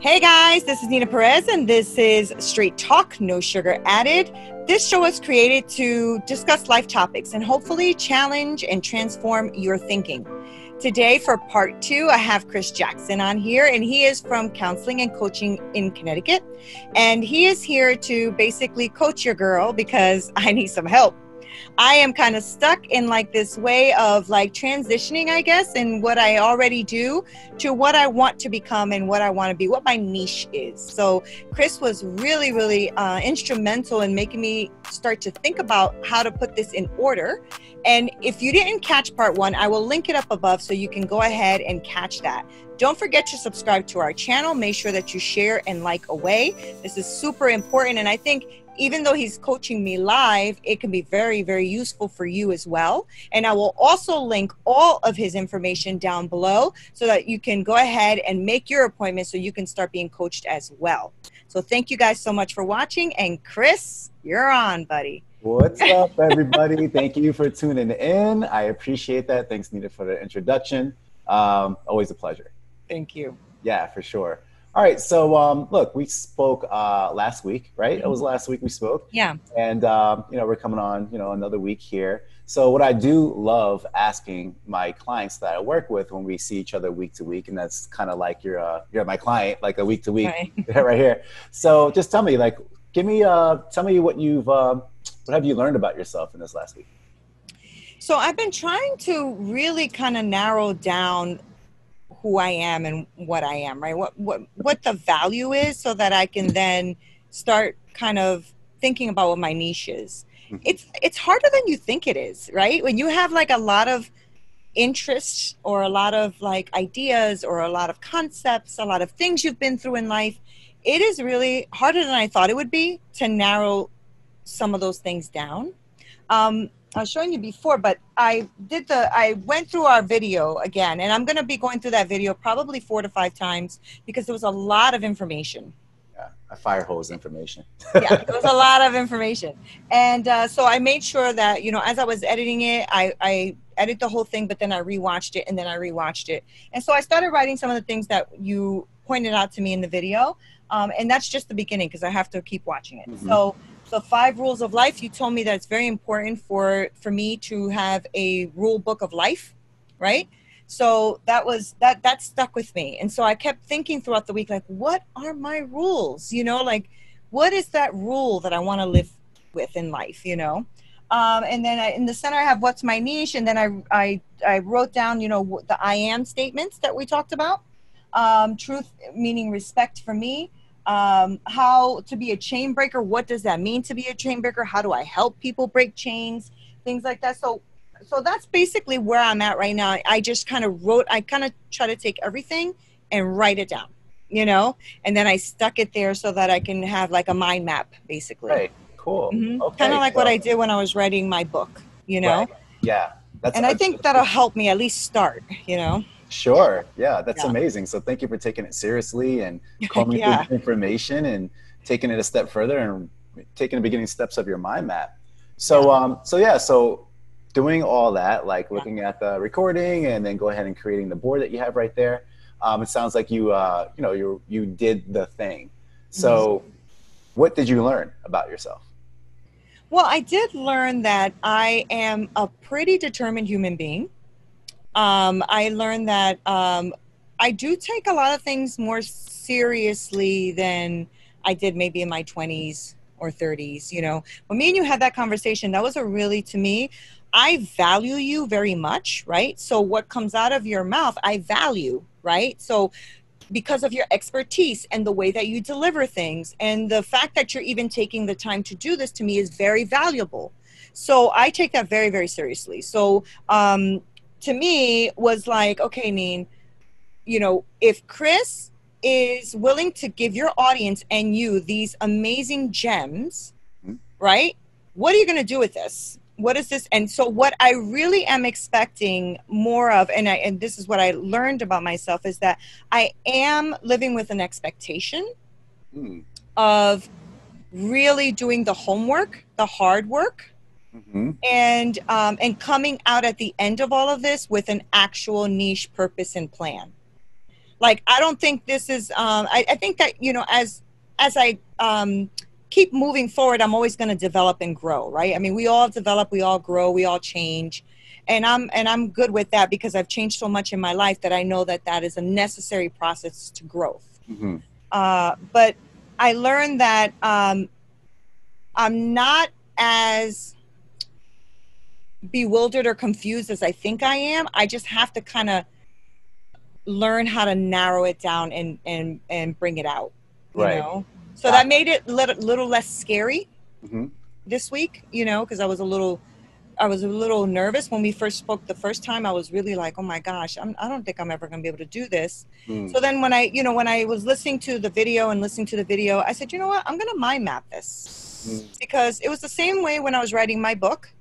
Hey guys, this is Nina Perez, and this is Straight Talk, No Sugar Added. This show is created to discuss life topics and hopefully challenge and transform your thinking. Today, for part 2, I have Chris Jackson on here, and he is from Counseling and Coaching in Connecticut. And he is here to basically coach your girl because I need some help. I am kind of stuck in like this way of like transitioning, I guess, in what I already do to what I want to become and what I want to be, what my niche is. So Chris was really instrumental in making me start to think about how to put this in order. And if you didn't catch part 1, I will link it up above so you can go ahead and catch that. Don't forget to subscribe to our channel. Make sure that you share and like away. This is super important. And I think even though he's coaching me live, it can be very useful for you as well. And I will also link all of his information down below so that you can go ahead and make your appointment so you can start being coached as well. So thank you guys so much for watching. And Chris, you're on, buddy. What's up, everybody? Thank you for tuning in. I appreciate that. Thanks, Nita, for the introduction. Always a pleasure. Thank you. Yeah, for sure. All right. So, look, we spoke last week, right? It was last week we spoke. Yeah. And, we're coming on, another week here. So what I do love asking my clients that I work with when we see each other week to week, and that's kind of like you're my client, like a week to week right here. So just tell me, like, tell me what have you learned about yourself in this last week? So I've been trying to really kind of narrow down who I am and what I am, right? What the value is so that I can then start kind of thinking about what my niche is. It's harder than you think it is, right? When you have like a lot of interests or a lot of like ideas or a lot of concepts, a lot of things you've been through in life, it is really harder than I thought it would be to narrow some of those things down. I was showing you before, but I went through our video again, and I'm going to be going through that video probably 4 to 5 times because there was a lot of information. Yeah, a fire hose information. Yeah, there was a lot of information. And so I made sure that, as I was editing it, I edited the whole thing, but then I rewatched it and then I rewatched it. And so I started writing some of the things that you pointed out to me in the video. And that's just the beginning because I have to keep watching it. So 5 rules of life, you told me that it's very important for me to have a rule book of life, right? So that stuck with me. And so I kept thinking throughout the week, like, what are my rules? Like, what is that rule that I want to live with in life, And then in the center, I have what's my niche. And then I wrote down, the I am statements that we talked about. Truth, meaning respect for me. How to be a chain breaker. What does that mean to be a chain breaker? How do I help people break chains? Things like that. So that's basically where I'm at right now. I just kind of try to take everything and write it down, and then I stuck it there so that I can have like a mind map, basically. Right. Cool. Okay. Kind of like what I did when I was writing my book, Right. Yeah. I think that'll help me at least start, Sure. Yeah, that's amazing. So thank you for taking it seriously and combing through the information and taking it a step further and taking the beginning steps of your mind map. So so doing all that, like looking at the recording and then go ahead and creating the board that you have right there. It sounds like you did the thing. So what did you learn about yourself? Well, I did learn that I am a pretty determined human being. I learned that I do take a lot of things more seriously than I did maybe in my 20s or 30s. When me and you had that conversation, that was to me, I value you very much, right? So what comes out of your mouth, I value, right? So because of your expertise and the way that you deliver things and the fact that you're even taking the time to do this to me is very valuable. So I take that very seriously. So, to me was like, okay, Neen, if Chris is willing to give your audience and you these amazing gems, right? What are you going to do with this? What is this? And so what I really am expecting more of, and this is what I learned about myself, is that I am living with an expectation of really doing the homework, the hard work, and coming out at the end of all of this with an actual niche purpose and plan. Like, I don't think this is, I think that, you know, as I keep moving forward, I'm always going to develop and grow, right? I mean, we all develop, we all grow, we all change. And I'm good with that because I've changed so much in my life that I know that that is a necessary process to growth. Mm-hmm. But I learned that I'm not as bewildered or confused as I think I am. I just have to kind of learn how to narrow it down and bring it out, you know? So that made it little less scary this week, you know, because I was a little nervous when we first spoke the first time. I was really like, oh my gosh, I don't think I'm ever going to be able to do this. So then when I was listening to the video, I said, you know what, I'm going to mind map this because it was the same way when I was writing my book.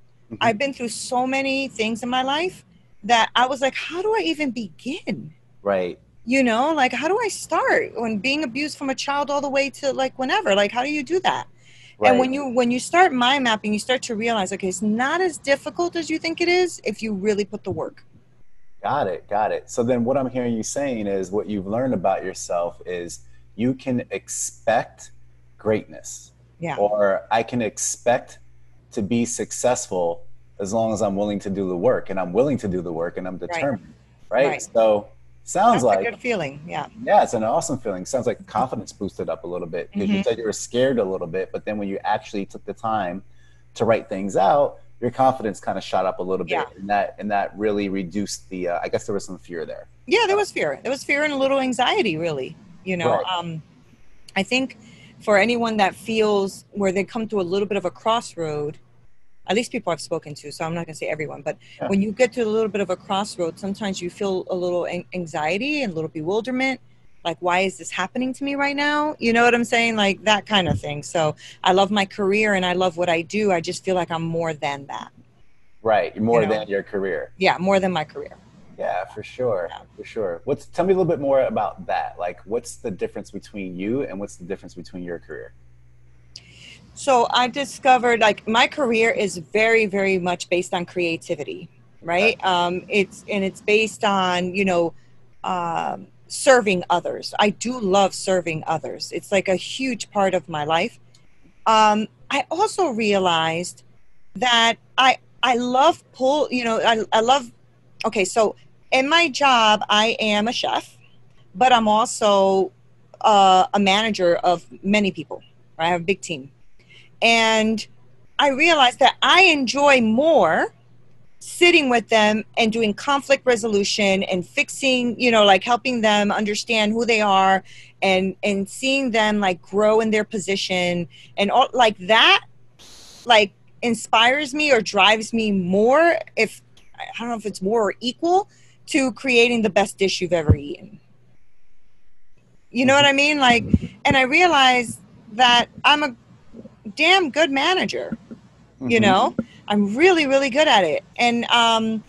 I've been through so many things in my life that I was like, how do I even begin? Right. You know, like, how do I start when being abused from a child all the way to like whenever? Like, how do you do that? Right. And when you start mind mapping, you start to realize, okay, it's not as difficult as you think it is if you really put the work. Got it. So then what I'm hearing you saying is what you've learned about yourself is you can expect greatness. Yeah. Or I can expect to be successful as long as I'm willing to do the work, and I'm willing to do the work, and I'm determined. Right. So sounds like a good feeling. Yeah, it's an awesome feeling. Sounds like confidence boosted up a little bit because you said you were scared a little bit, but then when you actually took the time to write things out, your confidence kind of shot up a little bit, and that really reduced the I guess there was some fear there. Yeah, there was fear and a little anxiety, really, you know. I think for anyone that feels where they come to a little bit of a crossroad, at least people I've spoken to, so I'm not going to say everyone, but when you get to a little bit of a crossroad, sometimes you feel a little anxiety and a little bewilderment. Like, why is this happening to me right now? You know what I'm saying? Like that kind of thing. So I love my career and I love what I do. I just feel like I'm more than that. Right. More than your career. Yeah. More than my career. Yeah, for sure. Yeah. For sure. Tell me a little bit more about that. Like, what's the difference between you and what's the difference between your career? So I discovered like my career is very, very much based on creativity, right? It's based on, you know, serving others. I do love serving others. It's like a huge part of my life. I also realized that I love okay, so in my job, I am a chef, but I'm also a manager of many people. Right? I have a big team. And I realized that I enjoy more sitting with them and doing conflict resolution and fixing, you know, like helping them understand who they are and seeing them like grow in their position and all like that, like inspires me or drives me more. If I don't know if it's more or equal to creating the best dish you've ever eaten. You know what I mean? Like, and I realized that I'm a damn good manager. You know, I'm really, really good at it. And I'm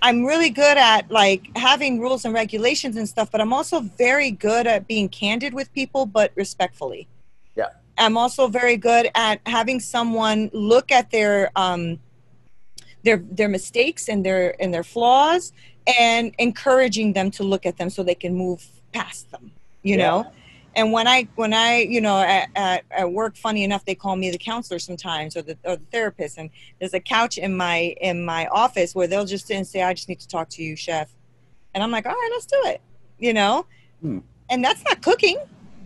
really good at like having rules and regulations and stuff, but I'm also very good at being candid with people, but respectfully. Yeah. I'm also very good at having someone look at their mistakes and their flaws and encouraging them to look at them so they can move past them, you know? And when I, you know, at work, funny enough, they call me the counselor sometimes or the therapist. And there's a couch in my office where they'll just sit and say, I just need to talk to you, chef. And I'm like, all right, let's do it, you know? And that's not cooking,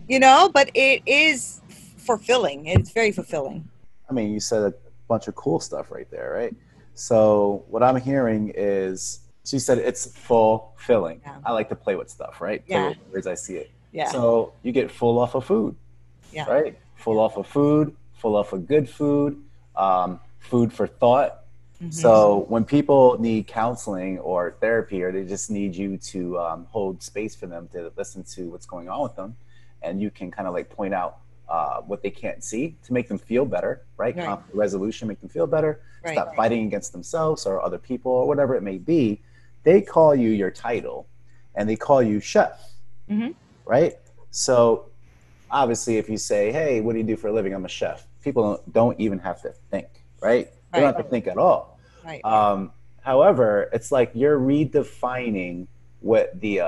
you know, but it is fulfilling. It's very fulfilling. I mean, you said a bunch of cool stuff right there, right? So what I'm hearing is, she said it's fulfilling. Yeah. I like to play with stuff, right? Play with words, I see it. Yeah. So you get full off of food, right? Full off of food, full off of good food, food for thought. So when people need counseling or therapy, or they just need you to hold space for them to listen to what's going on with them, and you can kind of like point out what they can't see to make them feel better, right? Conflict resolution, make them feel better, stop fighting against themselves or other people or whatever it may be. They call you your title and they call you chef. Right? So obviously if you say, hey, what do you do for a living? I'm a chef. People don't even have to think, right? They don't have to think at all. However, it's like you're redefining what the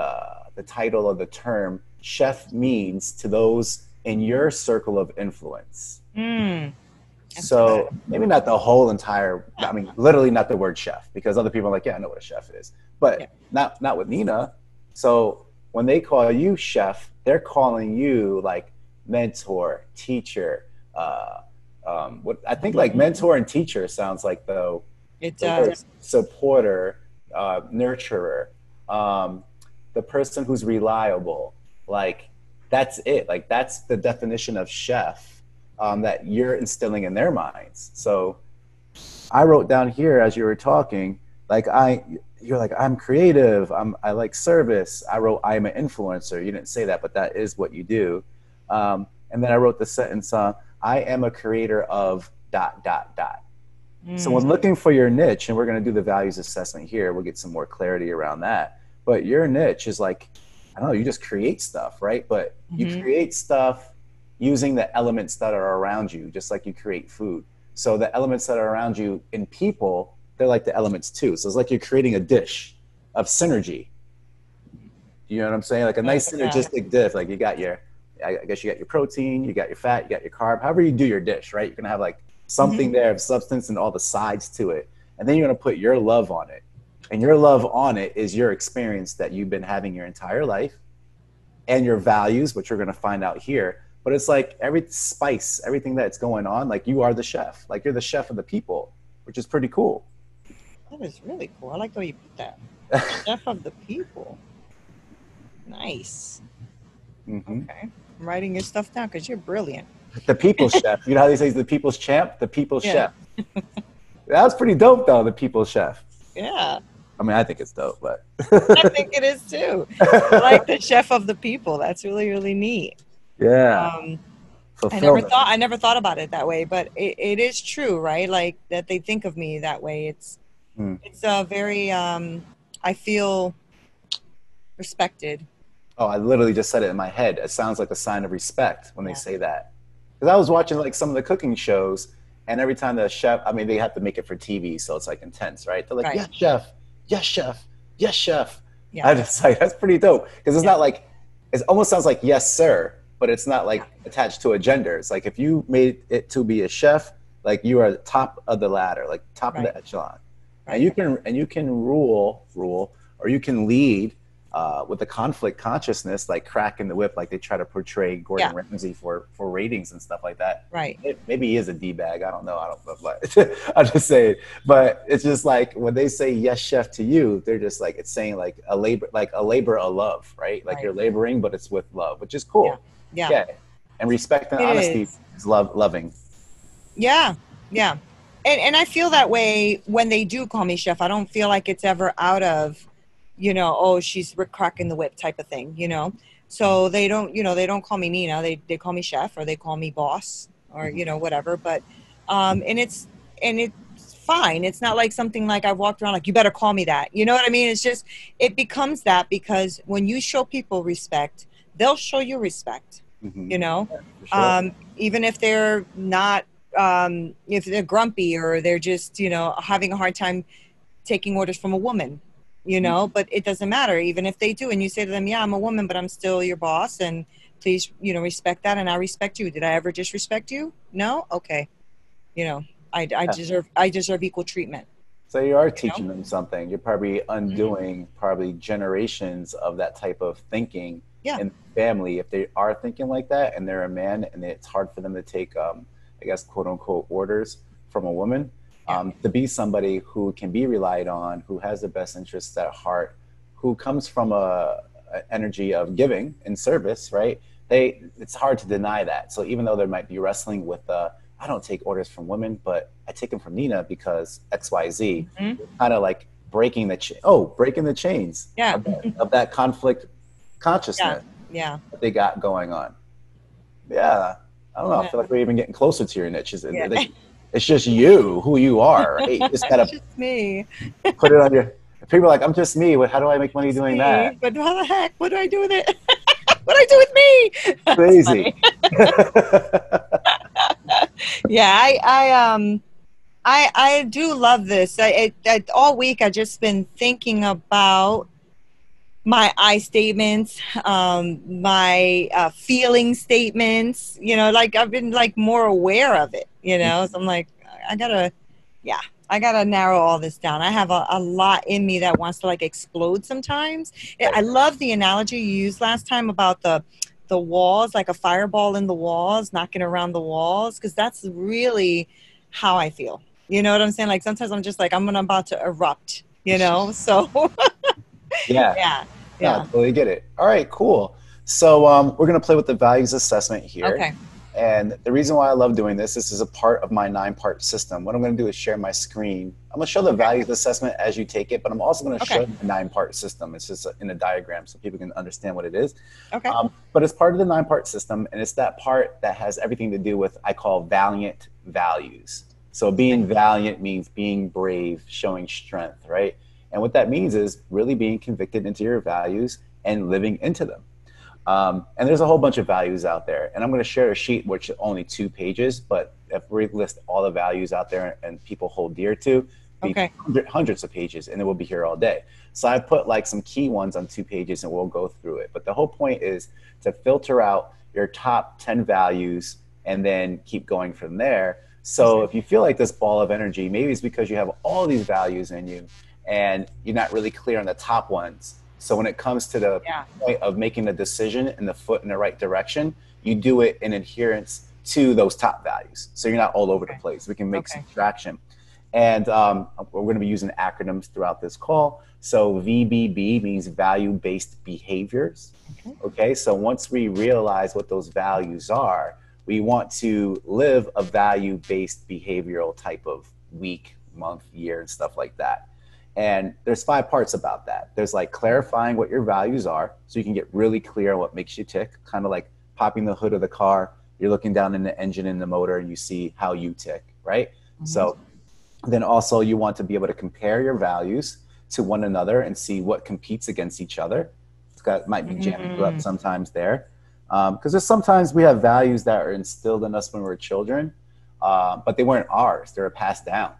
the title of the term chef means to those in your circle of influence. So maybe not the whole entire, I mean, literally not the word chef, because other people are like, yeah, I know what a chef is, but not with Nina. So when they call you chef, they're calling you like mentor, teacher. What I think like mentor and teacher sounds like though. It does. Supporter, nurturer, the person who's reliable. Like that's it. Like that's the definition of chef. That you're instilling in their minds. So I wrote down here as you were talking, like you're like, I'm creative, I like service. I wrote, I'm an influencer. You didn't say that, but that is what you do. And then I wrote the sentence, I am a creator of ... So when looking for your niche, and we're going to do the values assessment here, we'll get some more clarity around that. But your niche is like, I don't know, you just create stuff, right? But you create stuff using the elements that are around you, just like you create food. So the elements that are around you in people, they're like the elements too. So it's like you're creating a dish of synergy. You know what I'm saying? Like a nice synergistic dish. Like you got your, I guess you got your protein, you got your fat, you got your carb, however you do your dish, right? You're gonna have like something there of substance and all the sides to it. And then you're gonna put your love on it. And your love on it is your experience that you've been having your entire life and your values, which we're gonna find out here. But it's like every spice, everything that's going on, like you are the chef. Like you're the chef of the people, which is pretty cool. That is really cool. I like the way you put that. Chef of the people. Nice. Okay. I'm writing your stuff down because you're brilliant. The people's chef. You know how they say he's the people's champ? The people's chef. That was pretty dope, though, the people's chef. Yeah. I mean, I think it's dope, but. I think it is, too. I like the chef of the people. That's really, really neat. Yeah. I never thought about it that way, but it is true, right? Like that they think of me that way. It's a very, I feel respected. Oh, I literally just said it in my head. It sounds like a sign of respect when they say that. Because I was watching like some of the cooking shows, and every time the chef, I mean, they have to make it for TV, so it's like intense, right? They're like, yes, chef, yes, chef, yes, chef. Yeah. I just like, that's pretty dope. Because it's not like, it almost sounds like yes, sir, but it's not like attached to a gender. It's like if you made it to be a chef, like you are top of the ladder, like top of the echelon. And you can rule, or you can lead with the conflict consciousness, like cracking the whip, like they try to portray Gordon Ramsay for ratings and stuff like that. Right. Maybe he is a D-bag. I don't know. But I'm just saying. But it's just like when they say yes, chef to you, they're just like, it's saying like a labor of love, right? Like you're laboring, but it's with love, which is cool. Yeah. And respect and honesty is loving. Yeah. Yeah. And I feel that way when they do call me chef. I don't feel like it's ever out of, you know, oh, she's cracking the whip type of thing, you know? So they don't, you know, they don't call me Nina. They call me chef, or they call me boss, or, you know, whatever. But, and it's fine. It's not like something like I walked around like, you better call me that. You know what I mean? It's just, it becomes that because when you show people respect, they'll show you respect, you know? Yeah, sure. Even if they're not, if they're grumpy or they're just, you know, having a hard time taking orders from a woman, you know, but it doesn't matter. Even if they do, and you say to them, yeah, I'm a woman, but I'm still your boss, and please, you know, respect that, and I respect you. Did I ever disrespect you? No? Okay. You know, I deserve equal treatment. So you are teaching them something. You're probably undoing probably generations of that type of thinking in the family. If they are thinking like that and they're a man and it's hard for them to take, I guess, quote unquote, orders from a woman, to be somebody who can be relied on, who has the best interests at heart, who comes from a energy of giving and service, right? It's hard to deny that. So even though there might be wrestling with, I don't take orders from women, but I take them from Nina because X, Y, Z, kind of like breaking the chains of that conflict consciousness that they got going on. Yeah. I don't know. I feel like we're even getting closer to your niche. It's just you, who you are, right? You just gotta it's just me. Put it on your. People are like, I'm just me. How do I make money doing that? But how the heck? What do I do with it? What do I do with me? Crazy. Yeah, I do love this. All week I just been thinking about my I statements, my feeling statements, you know, like I've been like more aware of it, you know, so I'm like, I gotta, yeah, I gotta narrow all this down. I have a lot in me that wants to like explode sometimes. I love the analogy you used last time about the walls, like a fireball in the walls, knocking around the walls, because that's really how I feel. You know what I'm saying? Like sometimes I'm just like, I'm about to erupt, you know? So Yeah. yeah. No, I Yeah. totally get it. All right, cool. So we're going to play with the values assessment here. Okay. And the reason why I love doing this is a part of my 9-part system. What I'm going to do is share my screen. I'm going to show the values assessment as you take it, but I'm also going to show the 9-part system. It's just in a diagram so people can understand what it is. Okay. But it's part of the 9-part system, and it's that part that has everything to do with, I call valiant values. So being valiant means being brave, showing strength, right? And what that means is really being convicted into your values and living into them. And there's a whole bunch of values out there. And I'm going to share a sheet, which is only 2 pages, but if we list all the values out there and people hold dear to, hundreds of pages, and then we'll be here all day. So I put like some key ones on 2 pages and we'll go through it. But the whole point is to filter out your top 10 values and then keep going from there. So if you feel like this ball of energy, maybe it's because you have all these values in you and you're not really clear on the top ones. So when it comes to the point of making a decision and the foot in the right direction, you do it in adherence to those top values. So you're not all over the place. We can make some traction. And we're going to be using acronyms throughout this call. So VBB means value-based behaviors. Okay, so once we realize what those values are, we want to live a value-based behavioral type of week, month, year, and stuff like that. And there's 5 parts about that. There's like clarifying what your values are so you can get really clear on what makes you tick, kind of like popping the hood of the car. You're looking down in the engine and the motor and you see how you tick, right? So then also you want to be able to compare your values to one another and see what competes against each other. It might be jamming up sometimes there. Because there's sometimes we have values that are instilled in us when we were children, but they weren't ours. They were passed down.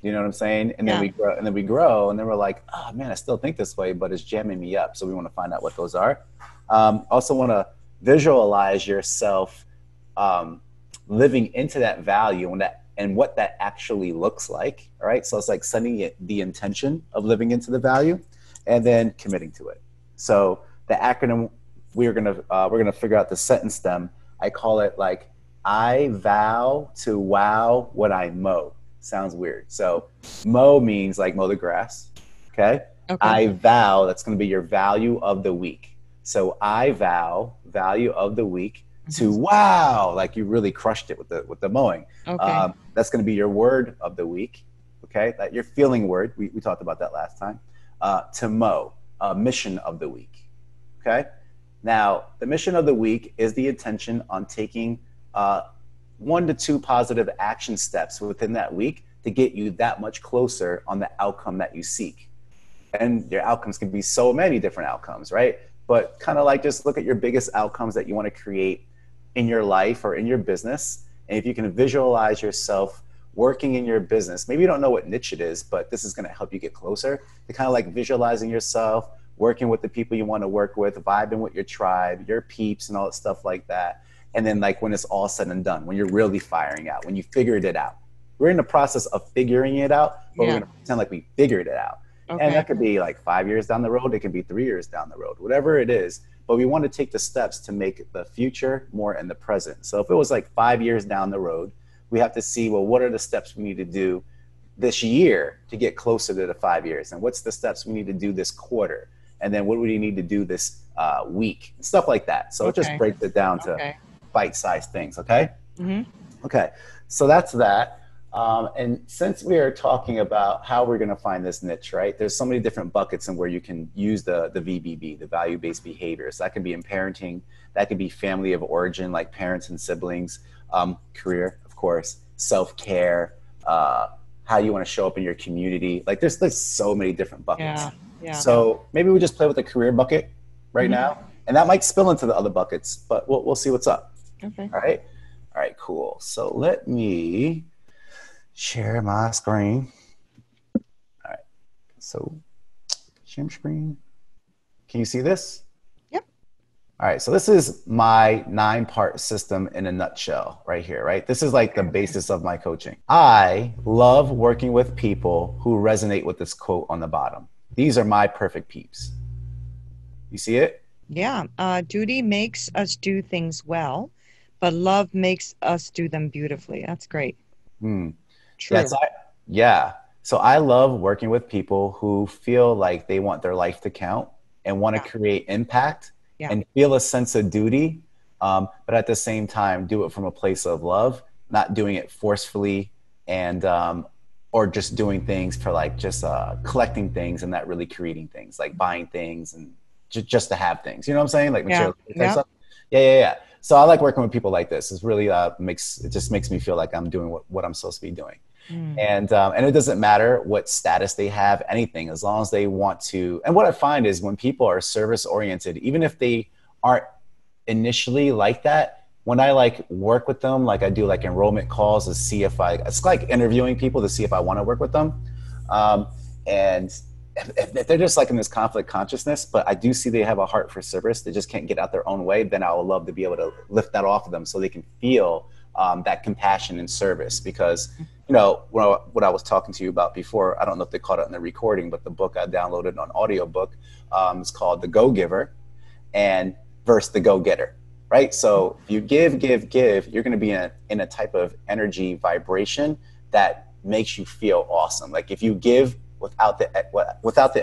You know what I'm saying? And then we grow, and then we're like, oh man, I still think this way, but it's jamming me up. So we want to find out what those are. Also want to visualize yourself living into that value and what that actually looks like. All right. So it's like setting the intention of living into the value and then committing to it. So the acronym we're gonna figure out the sentence stem. I call it like, I vow to wow what I mow. Sounds weird. So mow means like mow the grass. Okay. I vow, that's going to be your value of the week. So I vow, value of the week, to wow, like you really crushed it with the mowing. That's going to be your word of the week. Okay. That your feeling word. We talked about that last time. To mow, mission of the week. Okay. Now the mission of the week is the intention on taking 1 to 2 positive action steps within that week to get you that much closer on the outcome that you seek. And your outcomes can be so many different outcomes, right? But kind of like just look at your biggest outcomes that you want to create in your life or in your business. And if you can visualize yourself working in your business, maybe you don't know what niche it is, but this is going to help you get closer to kind of like visualizing yourself, working with the people you want to work with, vibing with your tribe, your peeps and all that stuff like that. And then like when it's all said and done, when you're really firing out, when you figured it out. We're in the process of figuring it out, but we're going to pretend like we figured it out. And that could be like 5 years down the road. It can be 3 years down the road, whatever it is. But we want to take the steps to make the future more in the present. So if it was like 5 years down the road, we have to see, well, what are the steps we need to do this year to get closer to the 5 years? And what's the steps we need to do this quarter? And then what do we need to do this week? Stuff like that. So it just breaks it down to bite-sized things, okay? Okay, so that's that. And since we are talking about how we're going to find this niche, right? There's so many different buckets and where you can use the VBB, the value-based behaviors. That can be in parenting. That could be family of origin, like parents and siblings, career, of course, self-care, how you want to show up in your community. Like there's so many different buckets. So maybe we just play with the career bucket right now, and that might spill into the other buckets, but we'll see what's up. All right, cool. So let me share my screen. All right, so share screen. Can you see this? Yep. All right, so this is my 9-part system in a nutshell right here, right? This is like the basis of my coaching. I love working with people who resonate with this quote on the bottom. These are my perfect peeps. You see it? Yeah. Duty makes us do things well, but love makes us do them beautifully. That's great. Mm. True. So I love working with people who feel like they want their life to count and want to create impact and feel a sense of duty, but at the same time, do it from a place of love, not doing it forcefully and or just doing things for like just collecting things and not really creating things, like buying things and just to have things. You know what I'm saying? Like material stuff. Yeah. So I like working with people like this. It's really it just makes me feel like I'm doing what I'm supposed to be doing. And it doesn't matter what status they have, anything, as long as they want to. And what I find is when people are service oriented, even if they aren't initially like that, when I like work with them, like I do like enrollment calls to see if it's like interviewing people to see if I want to work with them. And if they're just like in this conflict consciousness, but I do see they have a heart for service, they just can't get out their own way, then I would love to be able to lift that off of them so they can feel that compassion and service. Because, you know, what I was talking to you about before, I don't know if they caught it in the recording, but the book I downloaded on audiobook is called The Go-Giver and versus The Go-Getter, right? So if you give, you're going to be in a type of energy vibration that makes you feel awesome. Like if you give without the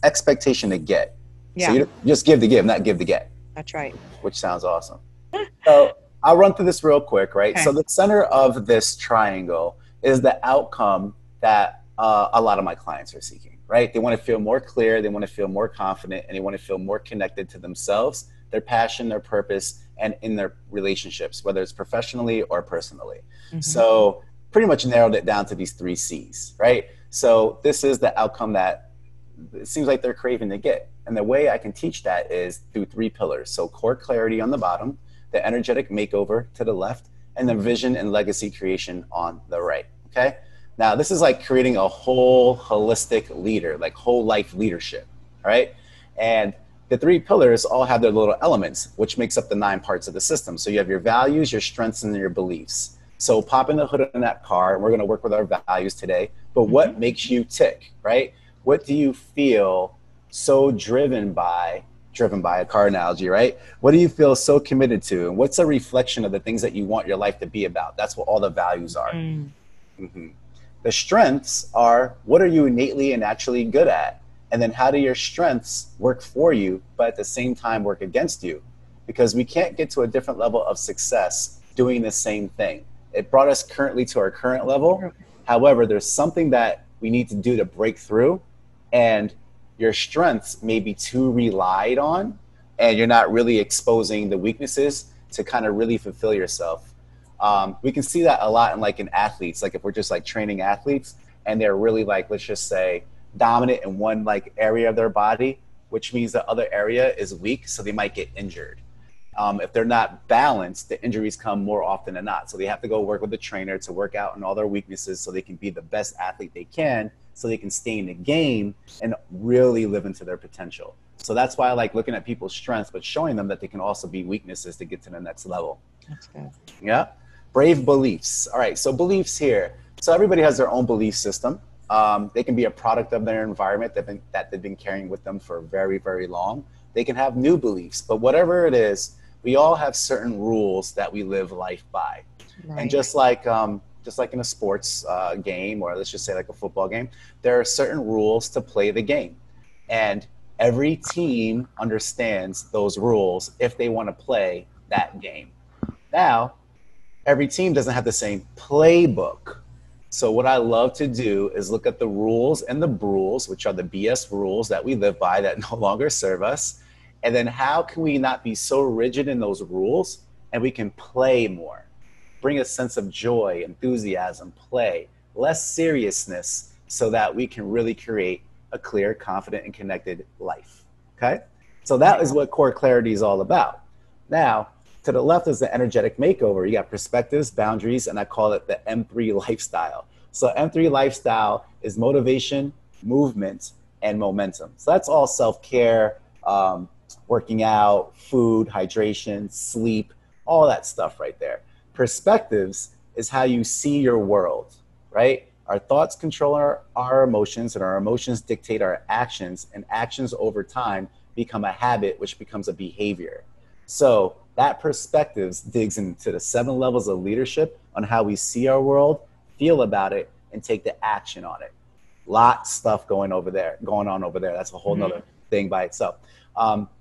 expectation to get. So you just give to give, not give to get. That's right. Which sounds awesome. So I'll run through this real quick, right? Okay. So the center of this triangle is the outcome that a lot of my clients are seeking, right? They want to feel more clear, they want to feel more confident, and they want to feel more connected to themselves, their passion, their purpose, and in their relationships, whether it's professionally or personally. Mm-hmm. So pretty much narrowed it down to these 3 C's, right? So this is the outcome that it seems like they're craving to get. And the way I can teach that is through 3 pillars. So core clarity on the bottom, the energetic makeover to the left, and then vision and legacy creation on the right, okay? Now, this is like creating a whole holistic leader, like whole life leadership, all right? And the 3 pillars all have their little elements, which makes up the 9 parts of the system. So you have your values, your strengths, and your beliefs. So pop in the hood on that car, and we're gonna work with our values today. But what makes you tick, right? What do you feel so driven by a car analogy, right? What do you feel so committed to? And what's a reflection of the things that you want your life to be about? That's what all the values are. Mm-hmm. The strengths are, what are you innately and naturally good at? And then how do your strengths work for you, but at the same time work against you? Because we can't get to a different level of success doing the same thing. It brought us currently to our current level. However, there's something that we need to do to break through, and your strengths may be too relied on, and you're not really exposing the weaknesses to kind of really fulfill yourself. We can see that a lot in athletes, like if we're just like training athletes and they're really like, let's just say, dominant in one like area of their body, which means the other area is weak, so they might get injured. If they're not balanced, the injuries come more often than not. So they have to go work with the trainer to work out on all their weaknesses so they can be the best athlete they can, so they can stay in the game and really live into their potential. So that's why I like looking at people's strengths, but showing them that they can also be weaknesses to get to the next level. That's good. Yeah. Brave beliefs. All right. So beliefs here. So everybody has their own belief system. They can be a product of their environment that they've been carrying with them for very, very long. They can have new beliefs, but whatever it is, we all have certain rules that we live life by. Right. And just like in a sports game, or let's just say like a football game, there are certain rules to play the game. And every team understands those rules if they want to play that game. Now, every team doesn't have the same playbook. So what I love to do is look at the rules and the brules, which are the BS rules that we live by that no longer serve us. And then how can we not be so rigid in those rules and we can play more? Bring a sense of joy, enthusiasm, play, less seriousness, so that we can really create a clear, confident, and connected life, okay? So that is what core clarity is all about. Now, to the left is the energetic makeover. You got perspectives, boundaries, and I call it the M3 lifestyle. So M3 lifestyle is motivation, movement, and momentum. So that's all self-care, working out, food, hydration, sleep, all that stuff right there. Perspectives is how you see your world, right? Our thoughts control our emotions, and our emotions dictate our actions, and actions over time become a habit, which becomes a behavior. So that perspectives digs into the 7 levels of leadership on how we see our world, feel about it, and take the action on it. Lots of stuff going on over there. That's a whole nother thing by itself.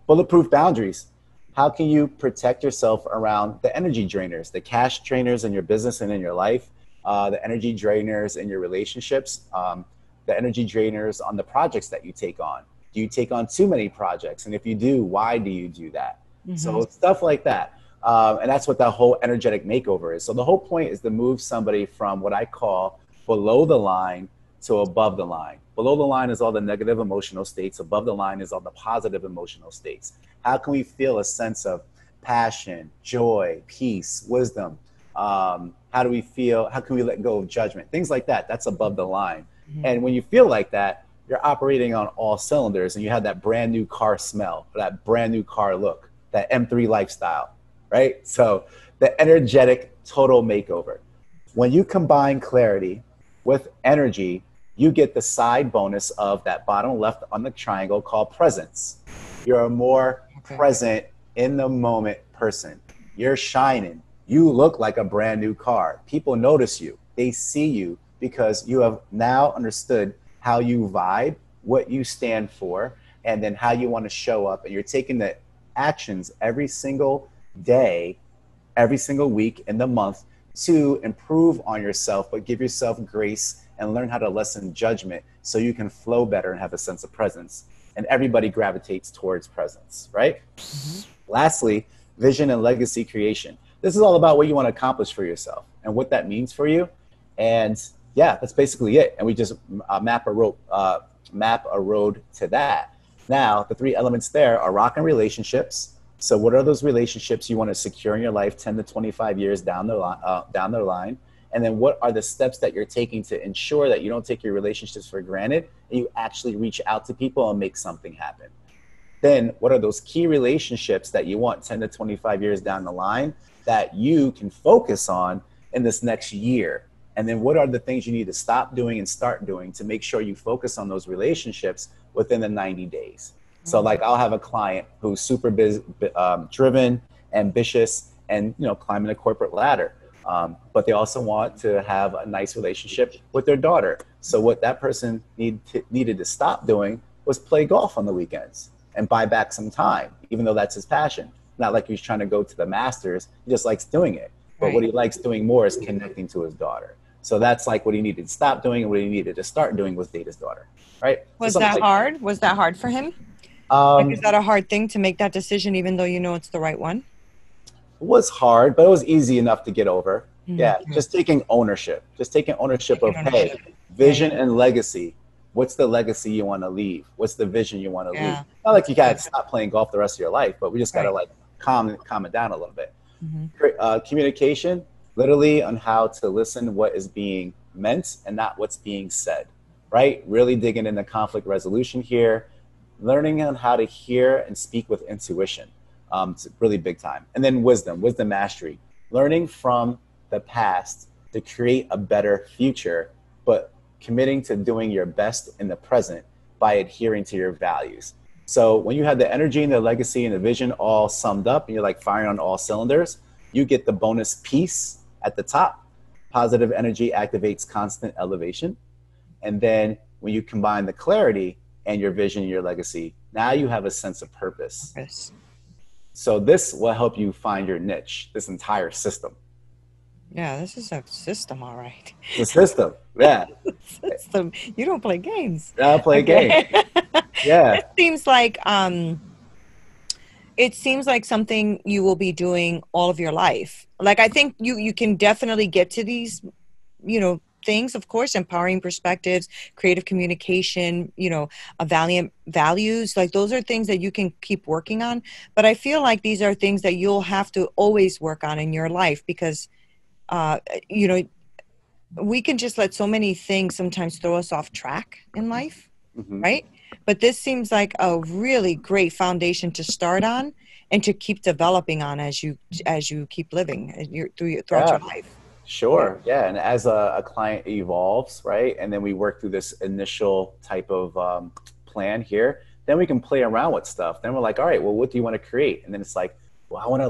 Bulletproof boundaries. How can you protect yourself around the energy drainers, the cash drainers in your business and in your life, the energy drainers in your relationships, the energy drainers on the projects that you take on? Do you take on too many projects? And if you do, why do you do that? So stuff like that. And that's what that whole energetic makeover is. So the whole point is to move somebody from what I call below the line to above the line. Below the line is all the negative emotional states. Above the line is all the positive emotional states. How can we feel a sense of passion, joy, peace, wisdom? How do we feel? How can we let go of judgment? Things like that. That's above the line. And when you feel like that, you're operating on all cylinders, and you have that brand new car smell, or that brand new car look, that M3 lifestyle, right? So the energetic total makeover. When you combine clarity with energy, you get the side bonus of that bottom left on the triangle called presence. You're a more present, in the moment person. You're shining. You look like a brand new car. People notice you. They see you because you have now understood how you vibe, what you stand for, and then how you want to show up. And you're taking the actions every single day, every single week in the month to improve on yourself, but give yourself grace and learn how to lessen judgment so you can flow better and have a sense of presence. And everybody gravitates towards presence, right? Lastly, vision and legacy creation. This is all about what you want to accomplish for yourself and what that means for you. And yeah, that's basically it. And we just map a road to that. Now, the 3 elements there are rock and relationships. So what are those relationships you want to secure in your life 10 to 25 years down the line? And then what are the steps that you're taking to ensure that you don't take your relationships for granted and you actually reach out to people and make something happen? Then what are those key relationships that you want 10 to 25 years down the line that you can focus on in this next year? And then what are the things you need to stop doing and start doing to make sure you focus on those relationships within the 90 days? So like I'll have a client who's super driven, ambitious, and climbing the corporate ladder. But they also want to have a nice relationship with their daughter. So what that person needed to stop doing was play golf on the weekends and buy back some time, even though that's his passion. Not like he's trying to go to the Masters, he just likes doing it. But what he likes doing more is connecting to his daughter. So that's like what he needed to stop doing, and what he needed to start doing was date his daughter, right? Was that hard? Was that hard for him? Is that a hard thing to make that decision, even though you know it's the right one? It was hard, but it was easy enough to get over. Yeah, just taking ownership. Just taking ownership of, hey, vision and legacy. What's the legacy you want to leave? What's the vision you want to leave? Not like you got to stop playing golf the rest of your life, but we just got to like calm it down a little bit. Communication, literally on how to listen what is being meant and not what's being said, right? Really digging into conflict resolution here, learning on how to hear and speak with intuition. It's really big time. And then wisdom mastery, learning from the past to create a better future, but committing to doing your best in the present by adhering to your values. So when you have the energy and the legacy and the vision all summed up and you're like firing on all cylinders, you get the bonus piece at the top. Positive energy activates constant elevation. And then when you combine the clarity and your vision and your legacy, now you have a sense of purpose. Yes. So this will help you find your niche, this entire system. Yeah, this is a system, all right. The system, yeah. System. You don't play games. I play games. Yeah. It seems like something you will be doing all of your life. Like, I think you can definitely get to these, things, of course, empowering perspectives, creative communication, a valiant values. Like, those are things that you can keep working on. But I feel like these are things that you'll have to always work on in your life because, we can just let so many things sometimes throw us off track in life, right? but this seems like a really great foundation to start on and to keep developing on as you keep living throughout your life. Sure. Yeah. And as a client evolves, right, and then we work through this initial type of plan here, then we can play around with stuff. Then we're like, all right, well, what do you want to create? And then it's like, well, I want to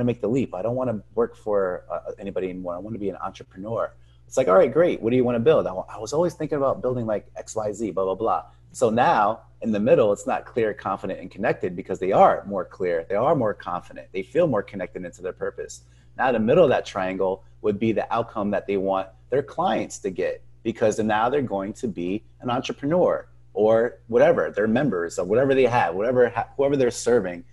make the leap. I don't want to work for anybody anymore. I want to be an entrepreneur. It's like, all right, great. What do you want to build? I was always thinking about building like XYZ, blah, blah, blah. So now in the middle, it's not clear, confident, and connected because they are more clear. They are more confident. They feel more connected into their purpose. Now the middle of that triangle would be the outcome that they want their clients to get, because now they're going to be an entrepreneur or whatever, their members or whatever they have, whoever they're serving,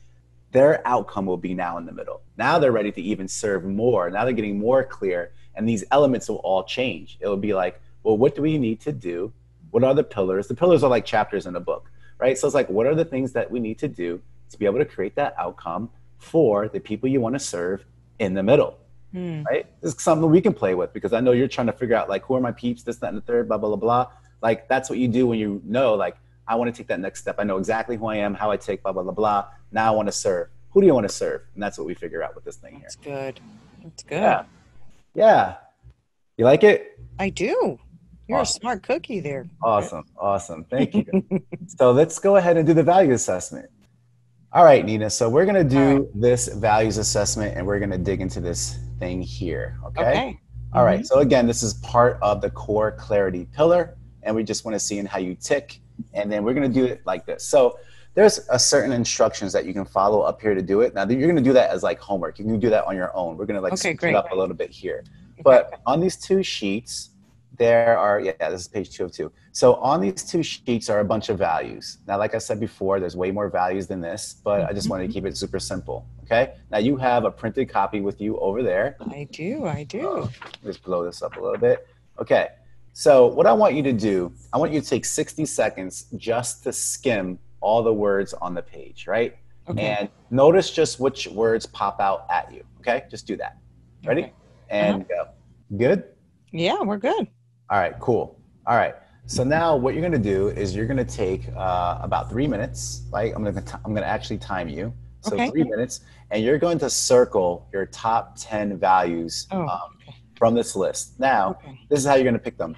their outcome will be now in the middle. Now they're ready to even serve more. Now they're getting more clear, and these elements will all change. It will be like, well, what do we need to do? What are the pillars? The pillars are like chapters in a book, right? So it's like, what are the things that we need to do to be able to create that outcome for the people you want to serve in the middle, right? This is something we can play with, because I know you're trying to figure out like, who are my peeps, this, that, and the third, blah, blah, blah, blah. Like, that's what you do when you know, like, I want to take that next step. I know exactly who I am, how I take blah, blah, blah, blah. Now I want to serve. Who do you want to serve? And that's what we figure out with this thing here. That's good. That's good. Yeah. Yeah. You like it? I do. You're awesome. A smart cookie there. Awesome. Awesome. Thank you. So let's go ahead and do the value assessment. All right, Nina. So we're going to do this values assessment, and we're going to dig into this thing here. Okay. All right. So again, this is part of the core clarity pillar, and we just want to see in how you tick. And then we're going to do it like this. So there's a certain instructions that you can follow up here to do it. Now you're going to do that as like homework. You can do that on your own. We're going to like switch it up a little bit here. But on these two sheets, there are, this is page 2 of 2. So on these two sheets are a bunch of values. Now, like I said before, there's way more values than this, but I just wanted to keep it super simple. Okay. Now you have a printed copy with you over there. I do. Let's blow this up a little bit. Okay. So what I want you to do, I want you to take 60 seconds just to skim all the words on the page, right? Okay. And notice just which words pop out at you. Okay. Just do that. Ready? Okay. And go. Good? Yeah, we're good. All right, cool. All right. So now what you're going to do is you're going to take about 3 minutes. Right? I'm going to actually time you. So 3 minutes, and you're going to circle your top 10 values from this list. Now, this is how you're going to pick them.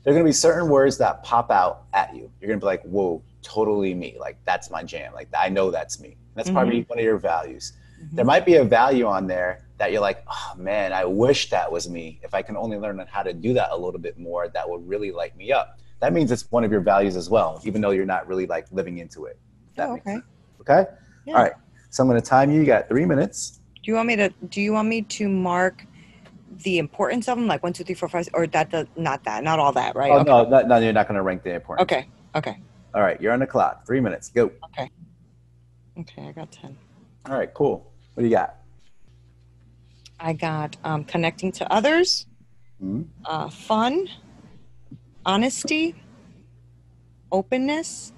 There are going to be certain words that pop out at you. You're going to be like, whoa, totally me. Like, that's my jam. Like, I know that's me. That's probably one of your values. There might be a value on there that you're like, oh man, I wish that was me. If I can only learn how to do that a little bit more, that would really light me up. That means it's one of your values as well, even though you're not really like living into it. Okay. Yeah. All right. So I'm going to time you. You got 3 minutes. Do you want me to mark the importance of them, like 1, 2, 3, 4, 5, or not all that, right? Oh, no, you're not going to rank the importance. Okay. All right. You're on the clock. 3 minutes. Go. Okay, I got 10. All right, cool. What do you got? I got connecting to others, fun, honesty, openness,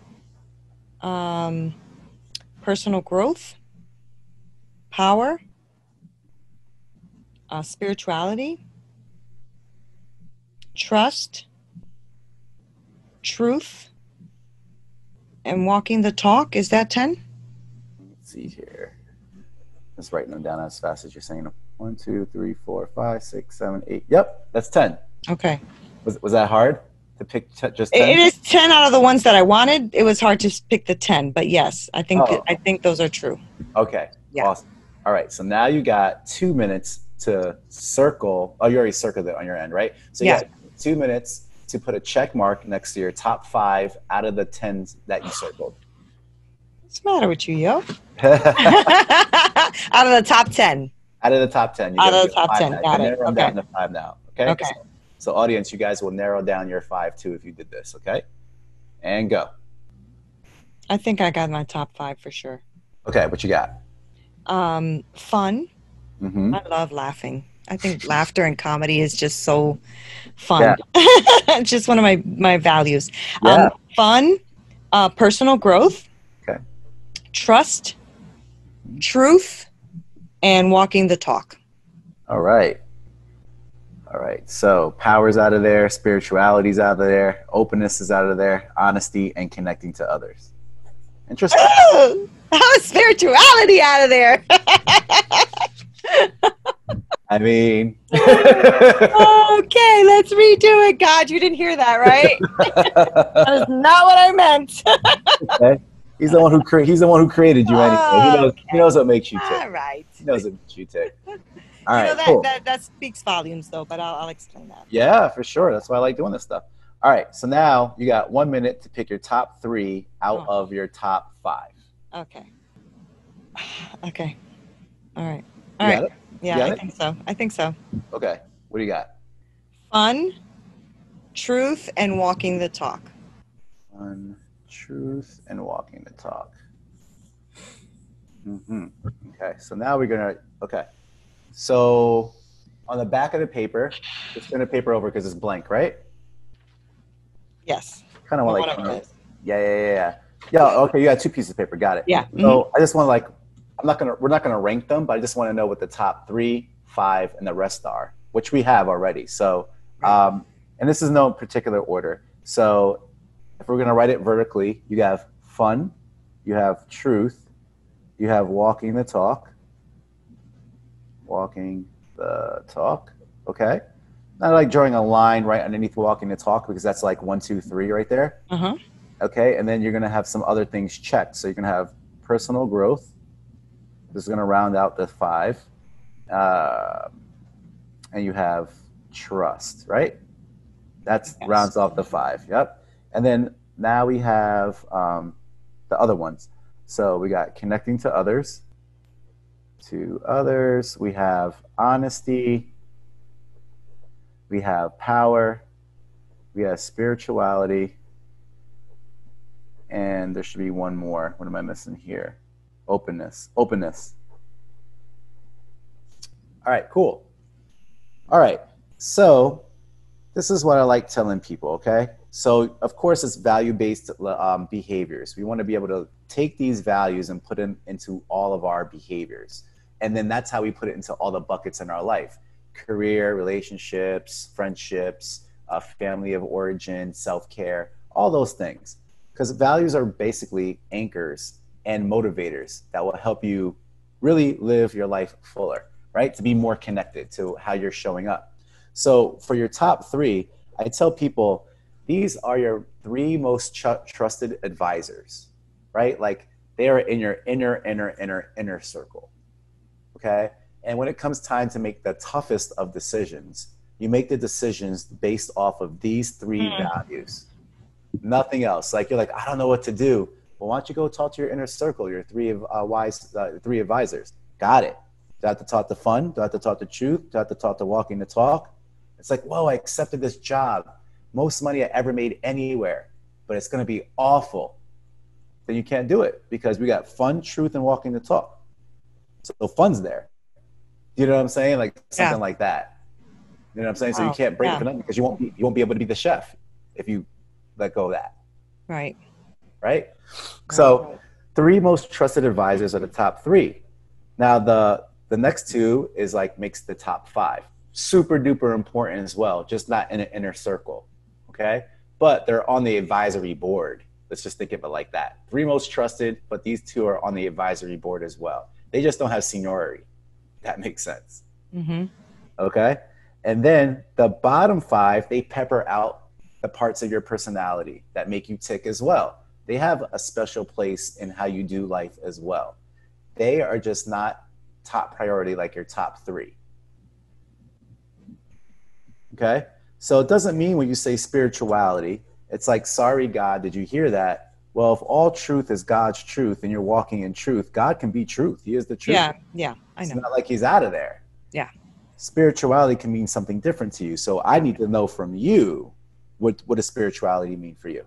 personal growth, power, spirituality, trust, truth, and walking the talk. Is that 10? Let's see here. Just writing them down as fast as you're saying them. 1, 2, 3, 4, 5, 6, 7, 8. Yep, that's 10. Okay. Was that hard to pick just 10? It is 10 out of the ones that I wanted. It was hard to pick the 10, but yes, I think those are true. Okay. Yeah. Awesome. All right. So now you got 2 minutes to circle. Oh, you already circled it on your end, right? So you got 2 minutes to put a check mark next to your top 5 out of the 10s that you circled. What's the matter with you, yo? Out of the top 10. Out of the top 10. Out of the top 10. Got it. Narrow them down to 5 now. Okay. So audience, you guys will narrow down your 5 too if you did this. Okay. And go. I think I got my top 5 for sure. Okay. What you got? Fun. I love laughing. I think laughter and comedy is just so fun. Yeah. It's just one of my values. Yeah. Fun, personal growth. Okay. Trust, truth, and walking the talk. All right. All right. So power's out of there, spirituality's out of there, openness is out of there, honesty and connecting to others. Interesting. How is spirituality out of there? I mean, okay, let's redo it. God, you didn't hear that, right? That is not what I meant. Okay. He's the one who created you anyway. He knows what makes you tick. All right. He knows what makes you tick. All you right. know, Cool. that speaks volumes, though. But I'll explain that. Yeah, for sure. That's why I like doing this stuff. All right. So now you got 1 minute to pick your top 3 out of your top 5. Okay. Okay. All right. You got it? Yeah, I think so. I think so. Okay. What do you got? Fun, truth, and walking the talk. Fun, truth, and walking the talk. Okay. So now we're going to, okay. So on the back of the paper, just turn the paper over because it's blank, right? Yes. Kind of want like, yeah. Okay. You got 2 pieces of paper. Got it. Yeah. So I just want to like, we're not going to rank them, but I just want to know what the top 3, 5, and the rest are, which we have already. So, and this is no particular order. So if we're going to write it vertically, you have fun, you have truth, you have walking the talk. Okay. Not like drawing a line right underneath walking the talk because that's like 1, 2, 3 right there. Okay. And then you're going to have some other things checked. So you're going to have personal growth. This is going to round out the 5. And you have trust, right? That rounds off the 5. Yep. And then now we have the other ones. So we got connecting to others. We have honesty. We have power. We have spirituality. And there should be one more. What am I missing here? Openness. All right, cool. All right, so this is what I like telling people, okay? So, of course, it's value-based behaviors. We want to be able to take these values and put them into all of our behaviors. And then that's how we put it into all the buckets in our life. Career, relationships, friendships, family of origin, self-care, all those things. Because values are basically anchors and motivators that will help you really live your life fuller, right? To be more connected to how you're showing up. So for your top 3, I tell people these are your 3 most trusted advisors, right? Like they are in your inner circle, okay? And when it comes time to make the toughest of decisions, you make the decisions based off of these 3 values, nothing else. Like you're like, I don't know what to do. Well, why don't you go talk to your inner circle, your 3 advisors? Got it. Do I have to talk to fun? Do I have to talk to truth? Do I have to talk to walking the talk? It's like, whoa, I accepted this job. Most money I ever made anywhere, but it's going to be awful. Then you can't do it because we got fun, truth, and walking the talk. So fun's there. You know what I'm saying? Like something like that. You know what I'm saying? So you can't break it for nothing because you won't be able to be the chef if you let go of that. Right. So 3 most trusted advisors are the top 3. Now the next 2 is like makes the top 5. Super duper important as well, just not in an inner circle. Okay. But they're on the advisory board. Let's just think of it like that. 3 most trusted, but these 2 are on the advisory board as well. They just don't have seniority. That makes sense. Okay. And then the bottom 5, they pepper out the parts of your personality that make you tick as well. They have a special place in how you do life as well. They are just not top priority like your top 3. Okay? So it doesn't mean when you say spirituality, it's like, sorry, God, did you hear that? Well, if all truth is God's truth and you're walking in truth, God can be truth. He is the truth. Yeah, I know. It's not like he's out of there. Yeah. Spirituality can mean something different to you. So I need to know from you, what does spirituality mean for you?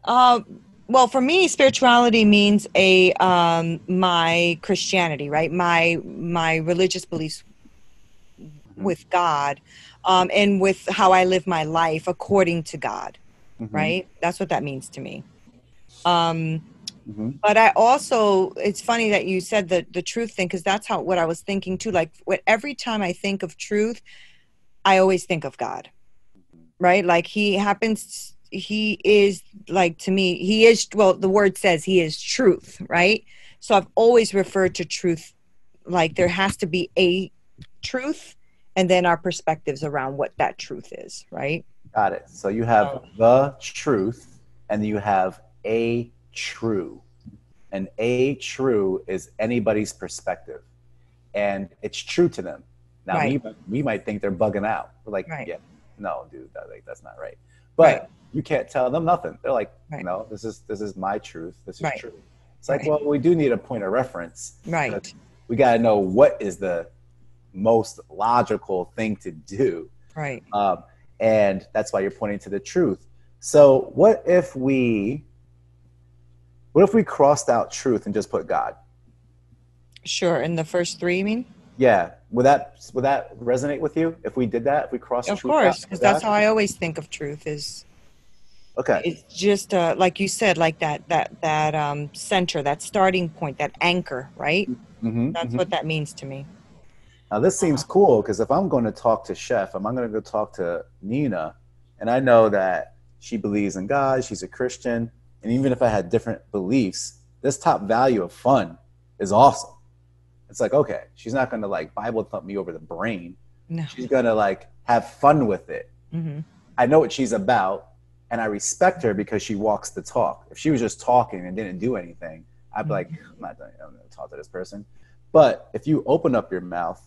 Well, for me, spirituality means my Christianity, right? My religious beliefs with God, and with how I live my life according to God, right? That's what that means to me. But I also, it's funny that you said the truth thing, because that's what I was thinking too. Like every time I think of truth, I always think of God, right? Like he is like, to me, he is, well, the word says he is truth, right? So I've always referred to truth, like there has to be a truth and then our perspectives around what that truth is, right? Got it. So you have the truth and you have a true. And a true is anybody's perspective. And it's true to them. Now, Right. we might think they're bugging out. We're like, Right. yeah, no, dude, that's not right. But Right. you can't tell them nothing. They're like, Right. no, this is my truth. This is Right. true. It's like, Right. well, we do need a point of reference. Right. We got to know what is the most logical thing to do. Right. And that's why you're pointing to the truth. So what if we crossed out truth and just put God? Sure. In the first three, you mean? Yeah. Would that resonate with you if we did that? If we crossed Of truth course, out because with God? that's how I always think of truth is, Okay. it's just like you said, like that center, that starting point, that anchor, right? That's what that means to me. Now this seems cool because if I'm going to talk to Chef, I'm going to go talk to Nina, and I know that she believes in God, she's a Christian, and even if I had different beliefs, this top value of fun is awesome. It's like, okay, she's not going to like Bible thump me over the brain. No. She's going to like have fun with it. Mm-hmm. I know what she's about, and I respect her because she walks the talk. If she was just talking and didn't do anything, I'd be like, I'm not going to talk to this person. But if you open up your mouth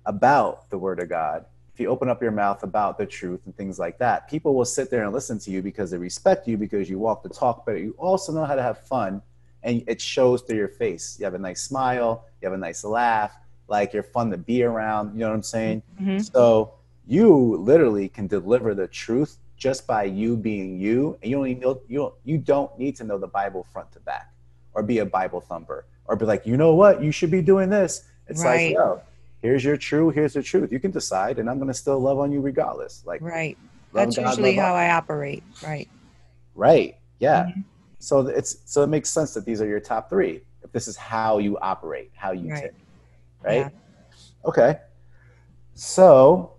about the word of God, if you open up your mouth about the truth and things like that, people will sit there and listen to you because they respect you because you walk the talk, but you also know how to have fun, and it shows through your face. You have a nice smile, you have a nice laugh, like you're fun to be around, you know what I'm saying? Mm-hmm. So you literally can deliver the truth just by you being you, and you don't need to know the Bible front to back or be a Bible thumper or be like, you know what, you should be doing this. It's Right. like, yo, here's your truth, here's the truth. You can decide, and I'm going to still love on you regardless. Like, Right. love That's God, usually love how us. I operate. Right. Right. Yeah. Mhm. So it makes sense that these are your top three. If this is how you operate, how you Right. tick. Right. Yeah. Okay. So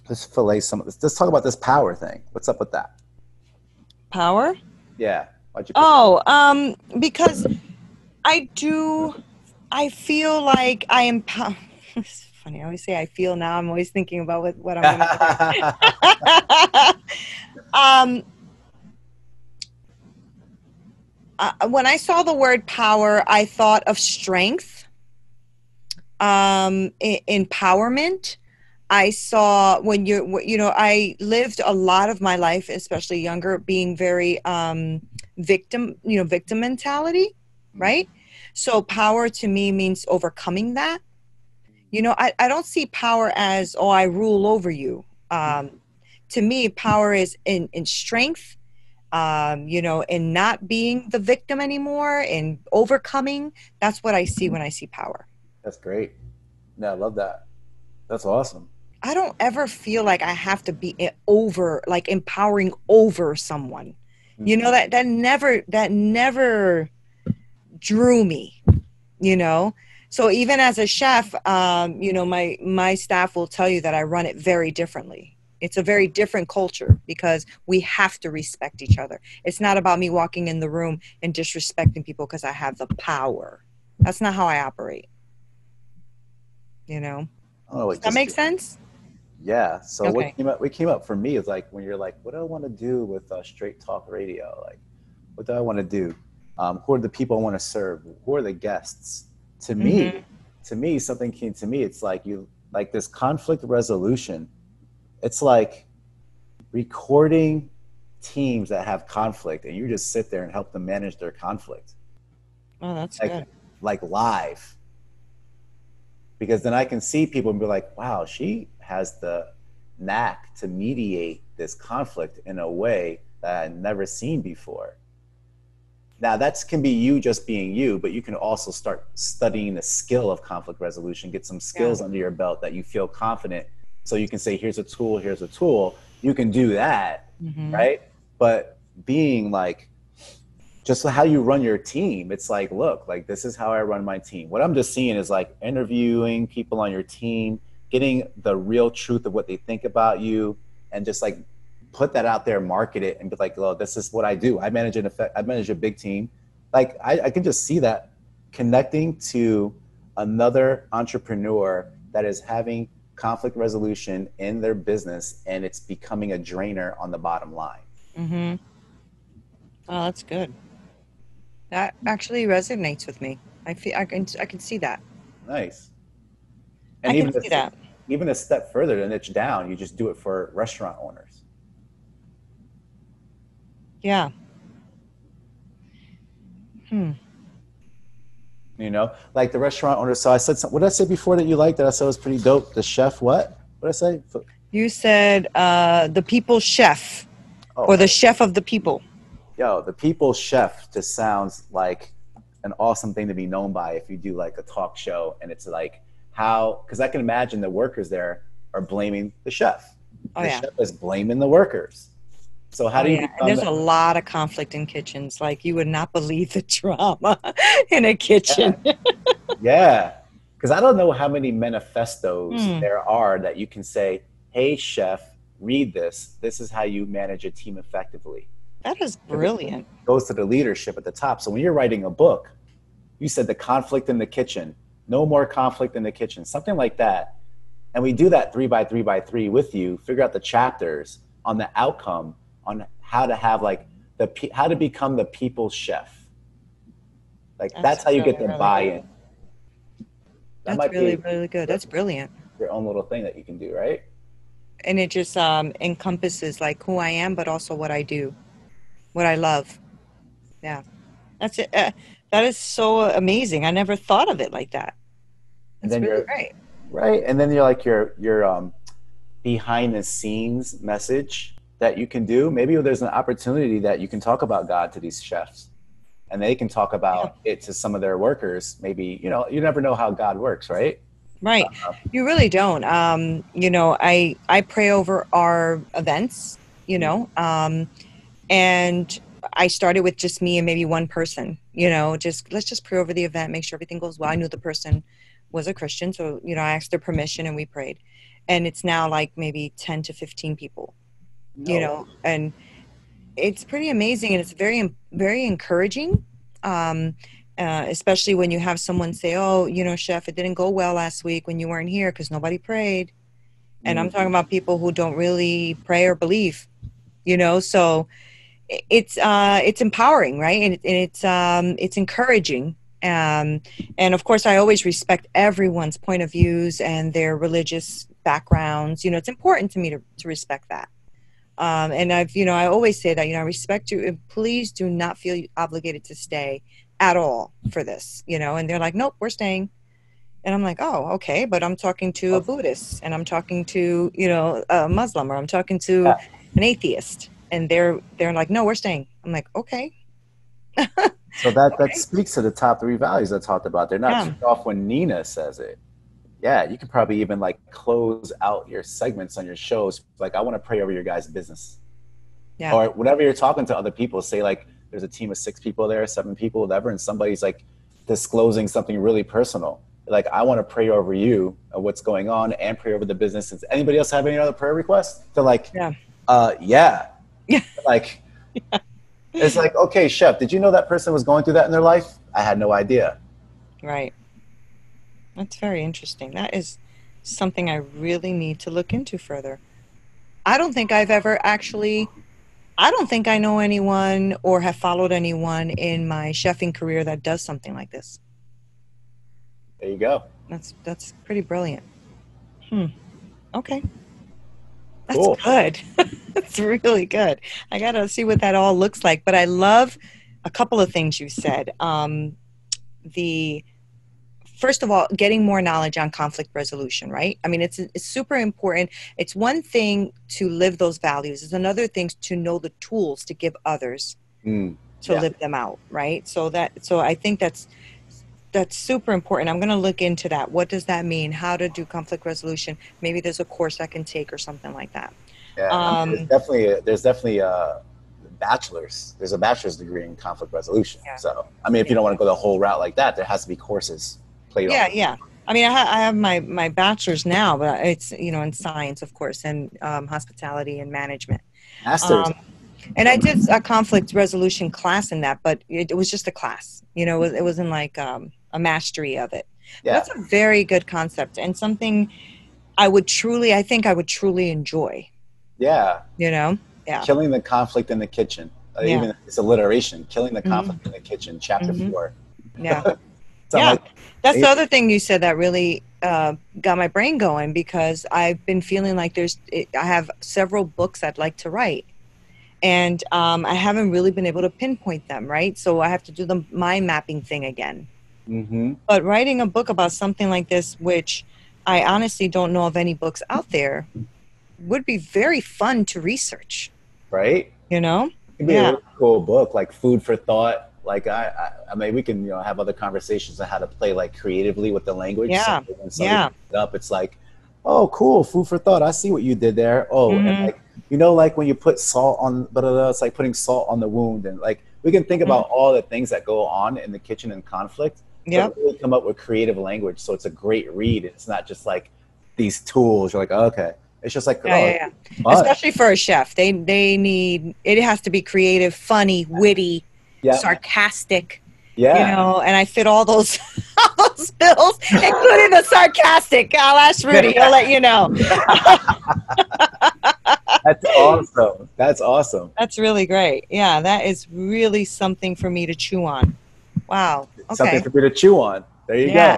let's fillet some of this. Let's talk about this power thing. What's up with that? Power? Yeah. Why'd you pick Oh, because I feel like I am it's funny. I always say I feel now. I'm always thinking about what I'm going to say. When I saw the word power, I thought of strength, empowerment. I saw I lived a lot of my life, especially younger, being very victim mentality, right? So power to me means overcoming that. I don't see power as, oh, I rule over you. To me, power is in strength, in not being the victim anymore and overcoming. That's what I see when I see power. That's great. No, I love that. That's awesome. I don't ever feel like I have to be like empowering over someone. That never drew me, So even as a chef, my staff will tell you that I run it very differently. It's a very different culture because we have to respect each other. It's not about me walking in the room and disrespecting people because I have the power. That's not how I operate. Does that make sense? Yeah. So Okay. what came up for me is like when you're like, what do I want to do with Straight Talk Radio? Like, what do I want to do? Who are the people I want to serve? Who are the guests? To me, something came to me. It's like this conflict resolution. It's like recording teams that have conflict, and you just sit there and help them manage their conflict. Oh, that's good. Like live. Because then I can see people and be like, wow, she has the knack to mediate this conflict in a way that I've never seen before. Now that can be you just being you, but you can also start studying the skill of conflict resolution, get some skills under your belt that you feel confident. So you can say, here's a tool. You can do that, right? But being like, just how you run your team, it's like, look, like this is how I run my team. What I'm just seeing is like interviewing people on your team, getting the real truth of what they think about you, and just like put that out there, market it, and be like, "Oh, this is what I do. I manage a big team." Like I can just see that connecting to another entrepreneur that is having conflict resolution in their business, and it's becoming a drainer on the bottom line. Mm-hmm. Oh, that's good. That actually resonates with me. I can see that. Nice. And I even can see that. Even a step further to niche down, you just do it for restaurant owners. Yeah. You know, like the restaurant owners. So I said something. What did I say before that you liked that I said was pretty dope? The chef, what? What did I say? You said the people's chef, Oh, or the chef of the people. Yo, the people's chef just sounds like an awesome thing to be known by if you do like a talk show, and it's like how, because I can imagine the workers there are blaming the chef. The chef is blaming the workers. So how do you? And there's a lot of conflict in kitchens. Like you would not believe the drama in a kitchen. Yeah, because I don't know how many manifestos there are that you can say, "Hey, chef, read this. This is how you manage a team effectively." That is brilliant. It goes to the leadership at the top. So when you're writing a book, you said the conflict in the kitchen, no more conflict in the kitchen, something like that. And we do that 3 by 3 by 3 with you, figure out the chapters on the outcome, on how to have like how to become the people's chef. Like that's how you get the buy-in. That's really, really good. That's brilliant. Your own little thing that you can do, right? And it just encompasses like who I am, but also what I do, what I love. Yeah, that's it. That is so amazing. I never thought of it like that. That's really great. Right, and then you're like your behind the scenes message that you can do. Maybe there's an opportunity that you can talk about God to these chefs, and they can talk about it to some of their workers. Maybe, you know, you never know how God works, right? Right. You really don't. You know, I pray over our events, you know, and I started with just me and maybe one person, you know, let's just pray over the event, make sure everything goes well. I knew the person was a Christian. So, you know, I asked their permission and we prayed, and it's now like maybe 10 to 15 people, you know, and it's pretty amazing. And it's very, very encouraging. Especially when you have someone say, "Oh, you know, chef, it didn't go well last week when you weren't here because nobody prayed." And I'm talking about people who don't really pray or believe, you know, so it's empowering, right? And it's encouraging. And of course, I always respect everyone's point of views and their religious backgrounds. You know, it's important to me to respect that. And I always say that, you know, I respect you, and please do not feel obligated to stay at all for this, you know. And they're like, "Nope, we're staying." And I'm like, "Oh, okay." But I'm talking to a Buddhist, and I'm talking to, you know, a Muslim, or I'm talking to an atheist, and they're like, "No, we're staying." I'm like, "Okay." So that speaks to the top 3 values I talked about. They're not turned off when Nina says it. Yeah, you can probably even like close out your segments on your shows. Like, I want to pray over your guys' business. Yeah. Or whenever you're talking to other people, say like there's a team of 6 people there, 7 people, whatever, and somebody's like disclosing something really personal. Like, I want to pray over you and what's going on, and pray over the business. Does anybody else have any other prayer requests? They're like, yeah. Like, it's like, okay, chef, did you know that person was going through that in their life? I had no idea. Right. That's very interesting. That is something I really need to look into further. I don't think I know anyone or have followed anyone in my chefing career that does something like this. There you go. That's pretty brilliant. Okay. That's good. That's really good. I got to see what that all looks like. But I love a couple of things you said. First of all, getting more knowledge on conflict resolution, right? I mean, it's super important. It's one thing to live those values. It's another thing to know the tools to give others to live them out, right? So I think that's super important. I'm going to look into that. What does that mean? How to do conflict resolution? Maybe there's a course I can take or something like that. Yeah, there's definitely a bachelor's. There's a bachelor's degree in conflict resolution. Yeah. So, I mean, if you don't want to go the whole route like that, there has to be courses. Yeah. I mean, I have my bachelor's now, but it's, you know, in science, of course, and hospitality and management. Masters. Um, and I did a conflict resolution class in that, but it was just a class. You know, it wasn't like a mastery of it. But Yeah. that's a very good concept and something I think I would truly enjoy. Yeah. You know? Yeah. Killing the conflict in the kitchen. Yeah. Even it's alliteration. Killing the Mhm. conflict in the kitchen. Chapter Mhm. 4. Yeah. Something Yeah. like That's the other thing you said that really got my brain going, because I've been feeling like I have several books I'd like to write. And I haven't really been able to pinpoint them, right? So I have to do the mind mapping thing again. Mm-hmm. But writing a book about something like this, which I honestly don't know of any books out there, would be very fun to research. Right? You know? It'd be a really cool book, like food for thought. Like I mean, we can, you know, have other conversations on how to play like creatively with the language. Yeah. So when somebody picks it up, it's like, oh, cool, food for thought. I see what you did there. Oh, and like, you know, like when you put salt on, it's like putting salt on the wound, and like we can think about all the things that go on in the kitchen in conflict. Yeah. Really come up with creative language, so it's a great read. It's not just like these tools. You're like, oh, okay. It's just like, especially for a chef, they need, it has to be creative, funny, witty, sarcastic. Yeah. You know, and I fit all those bills, including the sarcastic. I'll ask Rudy. He'll let you know. That's awesome. That's awesome. That's really great. Yeah, that is really something for me to chew on. Wow. Okay. Something for me to chew on. There you go.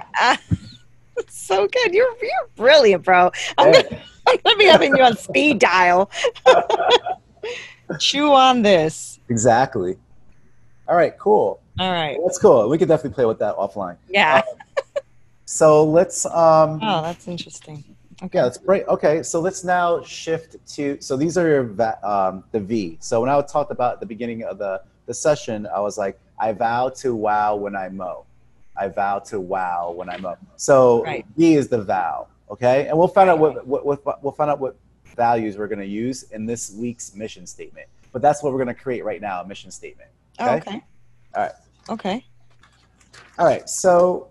So good. You're brilliant, bro. I'm gonna be having you on speed dial. Chew on this. Exactly. All right, cool. All right. That's cool. We could definitely play with that offline. Yeah. So let's oh, that's interesting. Okay. Yeah, that's great. Okay, so let's now shift to, so these are your the V. So when I talked about at the beginning of the session, I was like, I vow to wow when I mow. I vow to wow when I mow. So V is the vow. Okay, and we'll find out what values we're going to use in this week's mission statement. But that's what we're going to create right now, a mission statement. Okay. Oh, okay. All right. Okay. All right. So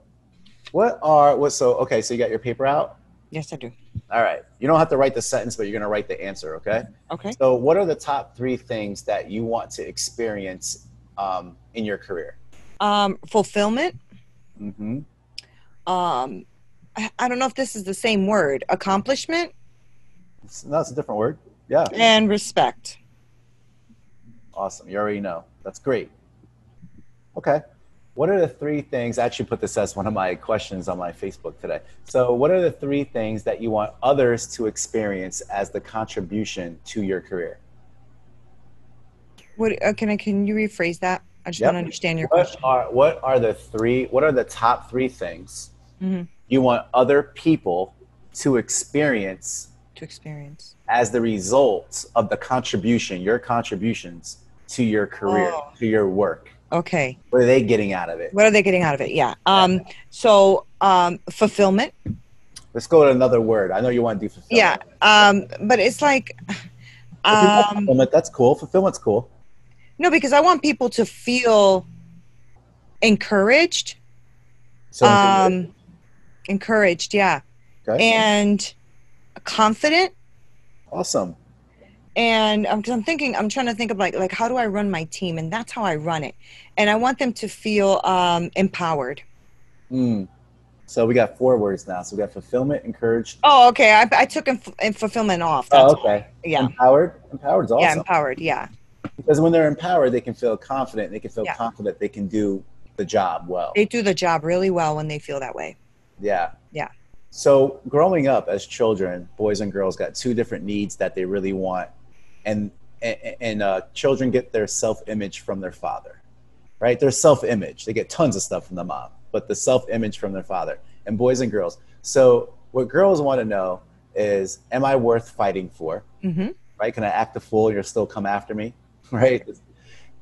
okay, so you got your paper out? Yes, I do. All right. You don't have to write the sentence, but you're going to write the answer, okay? Okay. So what are the top 3 things that you want to experience in your career? Fulfillment. Mm-hmm. I don't know if this is the same word. Accomplishment. No, it's a different word. Yeah. And respect. Awesome. You already know. That's great. Okay. What are the 3 things, I actually put this as one of my questions on my Facebook today. So what are the 3 things that you want others to experience as the contribution to your career? What can you rephrase that? I just don't understand your question. What are the top 3 things you want other people to experience as the result of the contribution, your contributions to your career, to your work? Okay. What are they getting out of it? Yeah. So fulfillment. Let's go to another word. I know you want to do fulfillment. Yeah. But it's like fulfillment, that's cool. Fulfillment's cool. No, because I want people to feel encouraged. So encouraged, yeah. Okay. And confident. Awesome. And I'm trying to think of like how do I run my team, and that's how I run it. And I want them to feel empowered. So we got 4 words now. So we got fulfillment, encouraged. Oh, okay. I took fulfillment off. That's okay. Yeah. Empowered's awesome. Yeah, empowered. Yeah. Because when they're empowered, they can feel confident. They can feel confident they can do the job well. They do the job really well when they feel that way. Yeah. Yeah. So growing up as children, boys and girls got 2 different needs that they really want. And children get their self-image from their father, right? Their self-image. They get tons of stuff from the mom, but the self-image from their father. And boys and girls. So what girls want to know is, am I worth fighting for? Mm-hmm. Right? Can I act a fool and you'll still come after me? Right?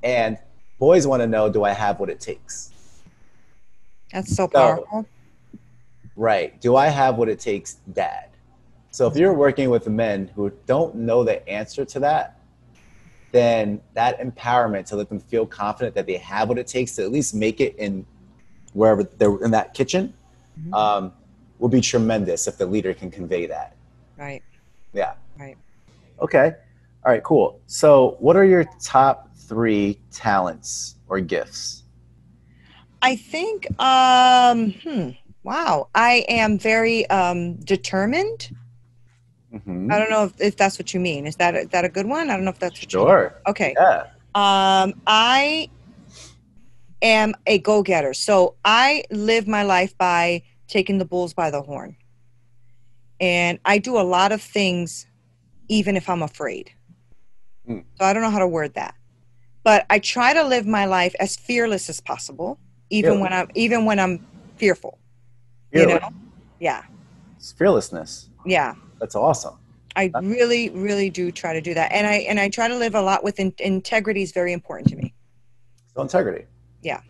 And boys want to know, do I have what it takes? That's so powerful. Right. Do I have what it takes, Dad? So if you're working with men who don't know the answer to that, then that empowerment to let them feel confident that they have what it takes to at least make it in wherever they're in that kitchen, will be tremendous if the leader can convey that. Right. Yeah. Right. Okay. All right, cool. So what are your top 3 talents or gifts? I think, wow, I am very determined. I don't know if that's what you mean. Is that a good one? I don't know if that's what you mean. Sure. Okay. Yeah. I am a go-getter. So I live my life by taking the bulls by the horn. And I do a lot of things even if I'm afraid. So I don't know how to word that. But I try to live my life as fearless as possible, even when I'm fearful. Fearless. You know? Yeah. It's fearlessness. Yeah. That's awesome. I really, really do try to do that. And I try to live a lot with integrity is very important to me. So integrity. Yeah.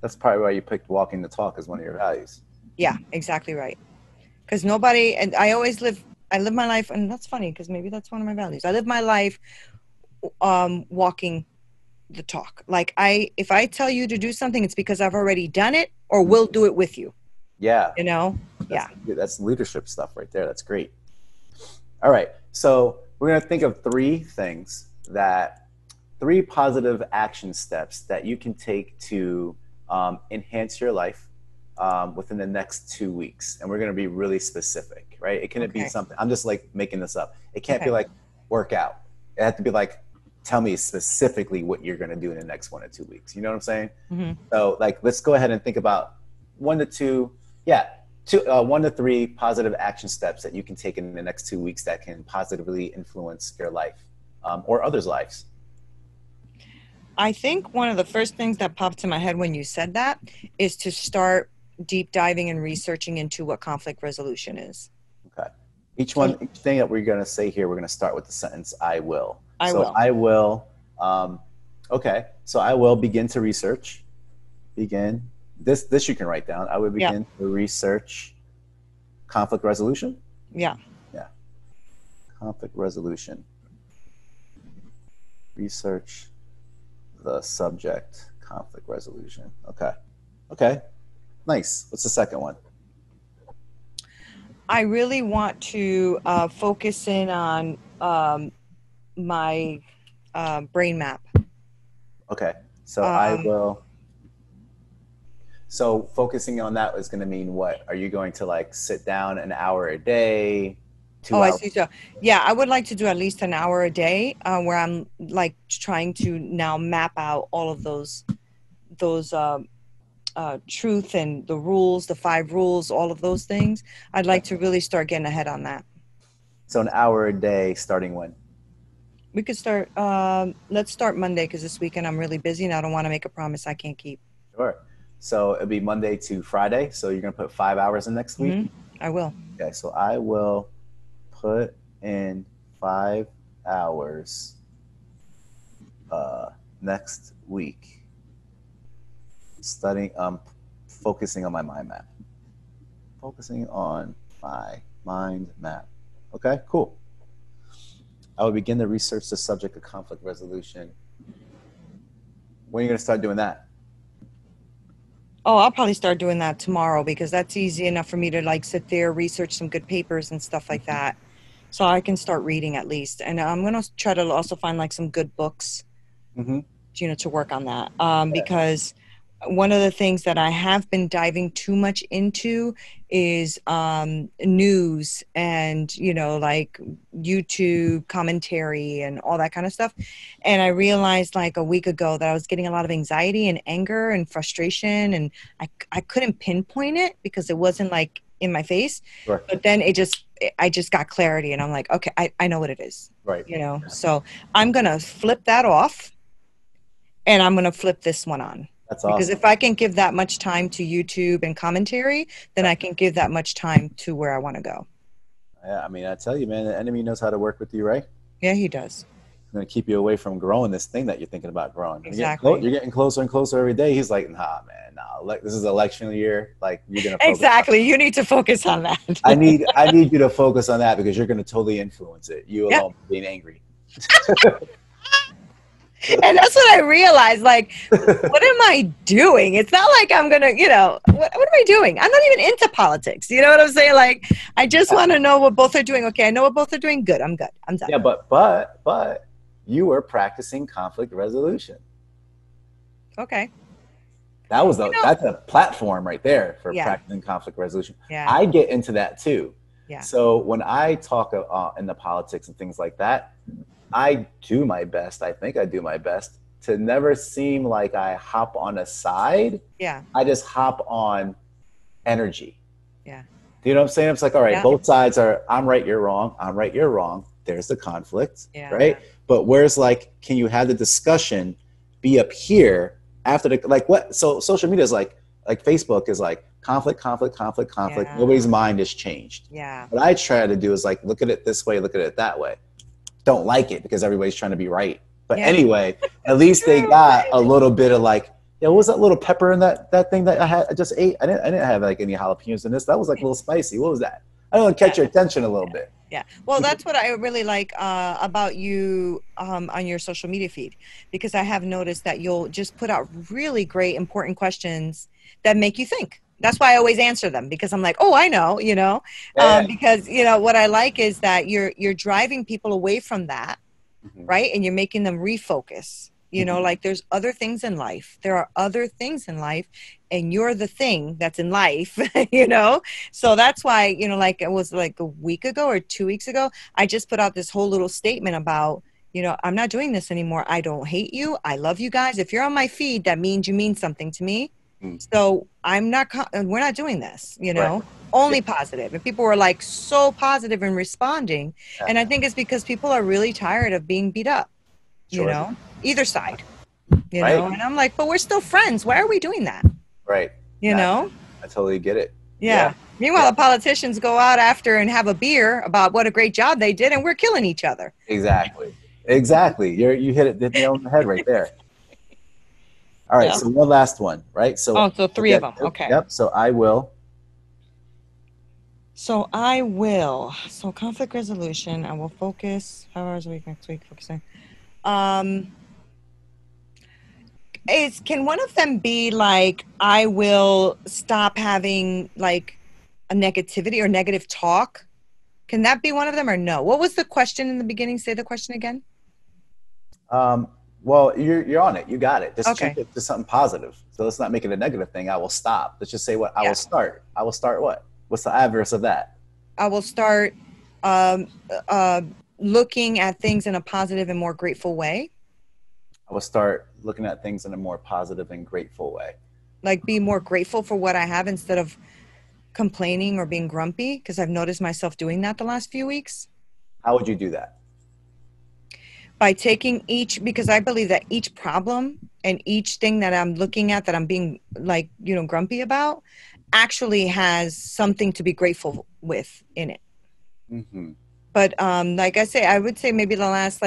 That's probably why you picked walking the talk as one of your values. Yeah, exactly right. Because I live my life, and that's funny because maybe that's one of my values. I live my life walking the talk. Like if I tell you to do something, it's because I've already done it or will do it with you. Yeah. You know? That's leadership stuff right there. That's great. All right. So we're going to think of 3 positive action steps that you can take to enhance your life within the next 2 weeks. And we're going to be really specific, right? It can't be something, I'm just like making this up. It can't be like workout. It has to be like, tell me specifically what you're going to do in the next 1 or 2 weeks. You know what I'm saying? Mm-hmm. So like, let's go ahead and think about 1 to 3 positive action steps that you can take in the next 2 weeks that can positively influence your life or others' lives. I think one of the first things that popped in my head when you said that is to start deep diving and researching into what conflict resolution is. Okay. Each thing that we're going to say here, we're going to start with the sentence, I will. I will. Okay. So I will begin to research. This you can write down. I would begin to research conflict resolution. Yeah. Yeah. Conflict resolution. Research the subject, conflict resolution. Okay. Nice. What's the second one? I really want to focus in on my brain map. Okay. So I will. So focusing on that is going to mean what? Are you going to like sit down an hour a day? 2 hours? I see. So yeah, I would like to do at least an hour a day where I'm like trying to now map out all of those truth and the rules, the 5 rules, all of those things. I'd like to really start getting ahead on that. So an hour a day starting when? We could start, let's start Monday because this weekend I'm really busy and I don't want to make a promise I can't keep. Sure. So it'll be Monday to Friday. So you're going to put 5 hours in next week? Mm-hmm. I will. Okay. So I will put in 5 hours next week studying, focusing on my mind map. Focusing on my mind map. Okay, cool. I will begin to research the subject of conflict resolution. When are you going to start doing that? Oh, I'll probably start doing that tomorrow because that's easy enough for me to like sit there, research some good papers and stuff like that. So I can start reading at least. And I'm going to try to also find like some good books, to work on that. Because one of the things that I have been diving too much into is news and, like YouTube commentary and all that kind of stuff. And I realized like a week ago that I was getting a lot of anxiety and anger and frustration, and I couldn't pinpoint it because it wasn't like in my face. Right. But then I just got clarity and I'm like, okay, I know what it is. Right. So I'm going to flip that off and I'm going to flip this one on. That's awesome. Because if I can give that much time to YouTube and commentary, then I can give that much time to where I want to go. Yeah, I mean, I tell you, man, the enemy knows how to work with you, right? Yeah, he does. He's going to keep you away from growing this thing that you're thinking about growing. Exactly. You're getting closer and closer every day. He's like, nah, man, nah. This is election year. Like, you're going to Exactly. You need to focus on that. I need you to focus on that because you're going to totally influence it. You alone being angry. And that's what I realized. Like, what am I doing? It's not like I'm going to, what am I doing? I'm not even into politics. You know what I'm saying? Like, I just want to know what both are doing. Okay, I know what both are doing. Good. I'm good. I'm done. Yeah, but you were practicing conflict resolution. Okay. That's a platform right there for practicing conflict resolution. Yeah. I get into that too. Yeah. So when I talk in the politics and things like that, I do my best. I think I do my best to never seem like I hop on a side. Yeah. I just hop on energy. Yeah. Do you know what I'm saying? It's like, all right, both sides are, I'm right, you're wrong. I'm right, you're wrong. There's the conflict, right? But where's like, can you have the discussion be up here after the, like what? So social media is like Facebook is like conflict. Yeah. Nobody's mind is changed. Yeah. What I try to do is like, look at it this way, look at it that way. Don't like it because everybody's trying to be right. But anyway, at least they got a little bit of like, what was that little pepper in that thing that I just ate? I didn't have like any jalapenos in this. That was like a little spicy. What was that? I don't know, catch your attention a little bit. Yeah. Well, that's what I really like about you on your social media feed, because I have noticed that you'll just put out really great, important questions that make you think. That's why I always answer them, because I'm like, oh, I know, because, what I like is that you're driving people away from that, right? And you're making them refocus, like there's other things in life. There are other things in life, and you're the thing that's in life, So that's why, like it was like a week ago or 2 weeks ago, I just put out this whole little statement about, I'm not doing this anymore. I don't hate you. I love you guys. If you're on my feed, that means you mean something to me. So we're not doing this, Right. Only positive. And people were like so positive in responding. Yeah. And I think it's because people are really tired of being beat up, either side, Right. and I'm like, but we're still friends. Why are we doing that? Right. I totally get it. Yeah. Meanwhile, the politicians go out after and have a beer about what a great job they did, and we're killing each other. Exactly. You hit it on the head right there. All right, so one last one, right? So three of them. Okay. Yep. So I will. So conflict resolution. I will focus 5 hours a week next week. Focusing. Can one of them be like, I will stop having like a negativity or negative talk? Can that be one of them or no? What was the question in the beginning? Say the question again. Well, you're on it. You got it. Just change it to something positive. So let's not make it a negative thing. I will stop. Let's just say what I will start. I will start what? What's the adverse of that? I will start looking at things in a positive and more grateful way. I will start looking at things in a more positive and grateful way. Like be more grateful for what I have instead of complaining or being grumpy, because I've noticed myself doing that the last few weeks. How would you do that? By taking because I believe that each problem and each thing that I'm looking at that I'm being like, grumpy about actually has something to be grateful with in it. Mm-hmm. But like I say, I would say maybe the last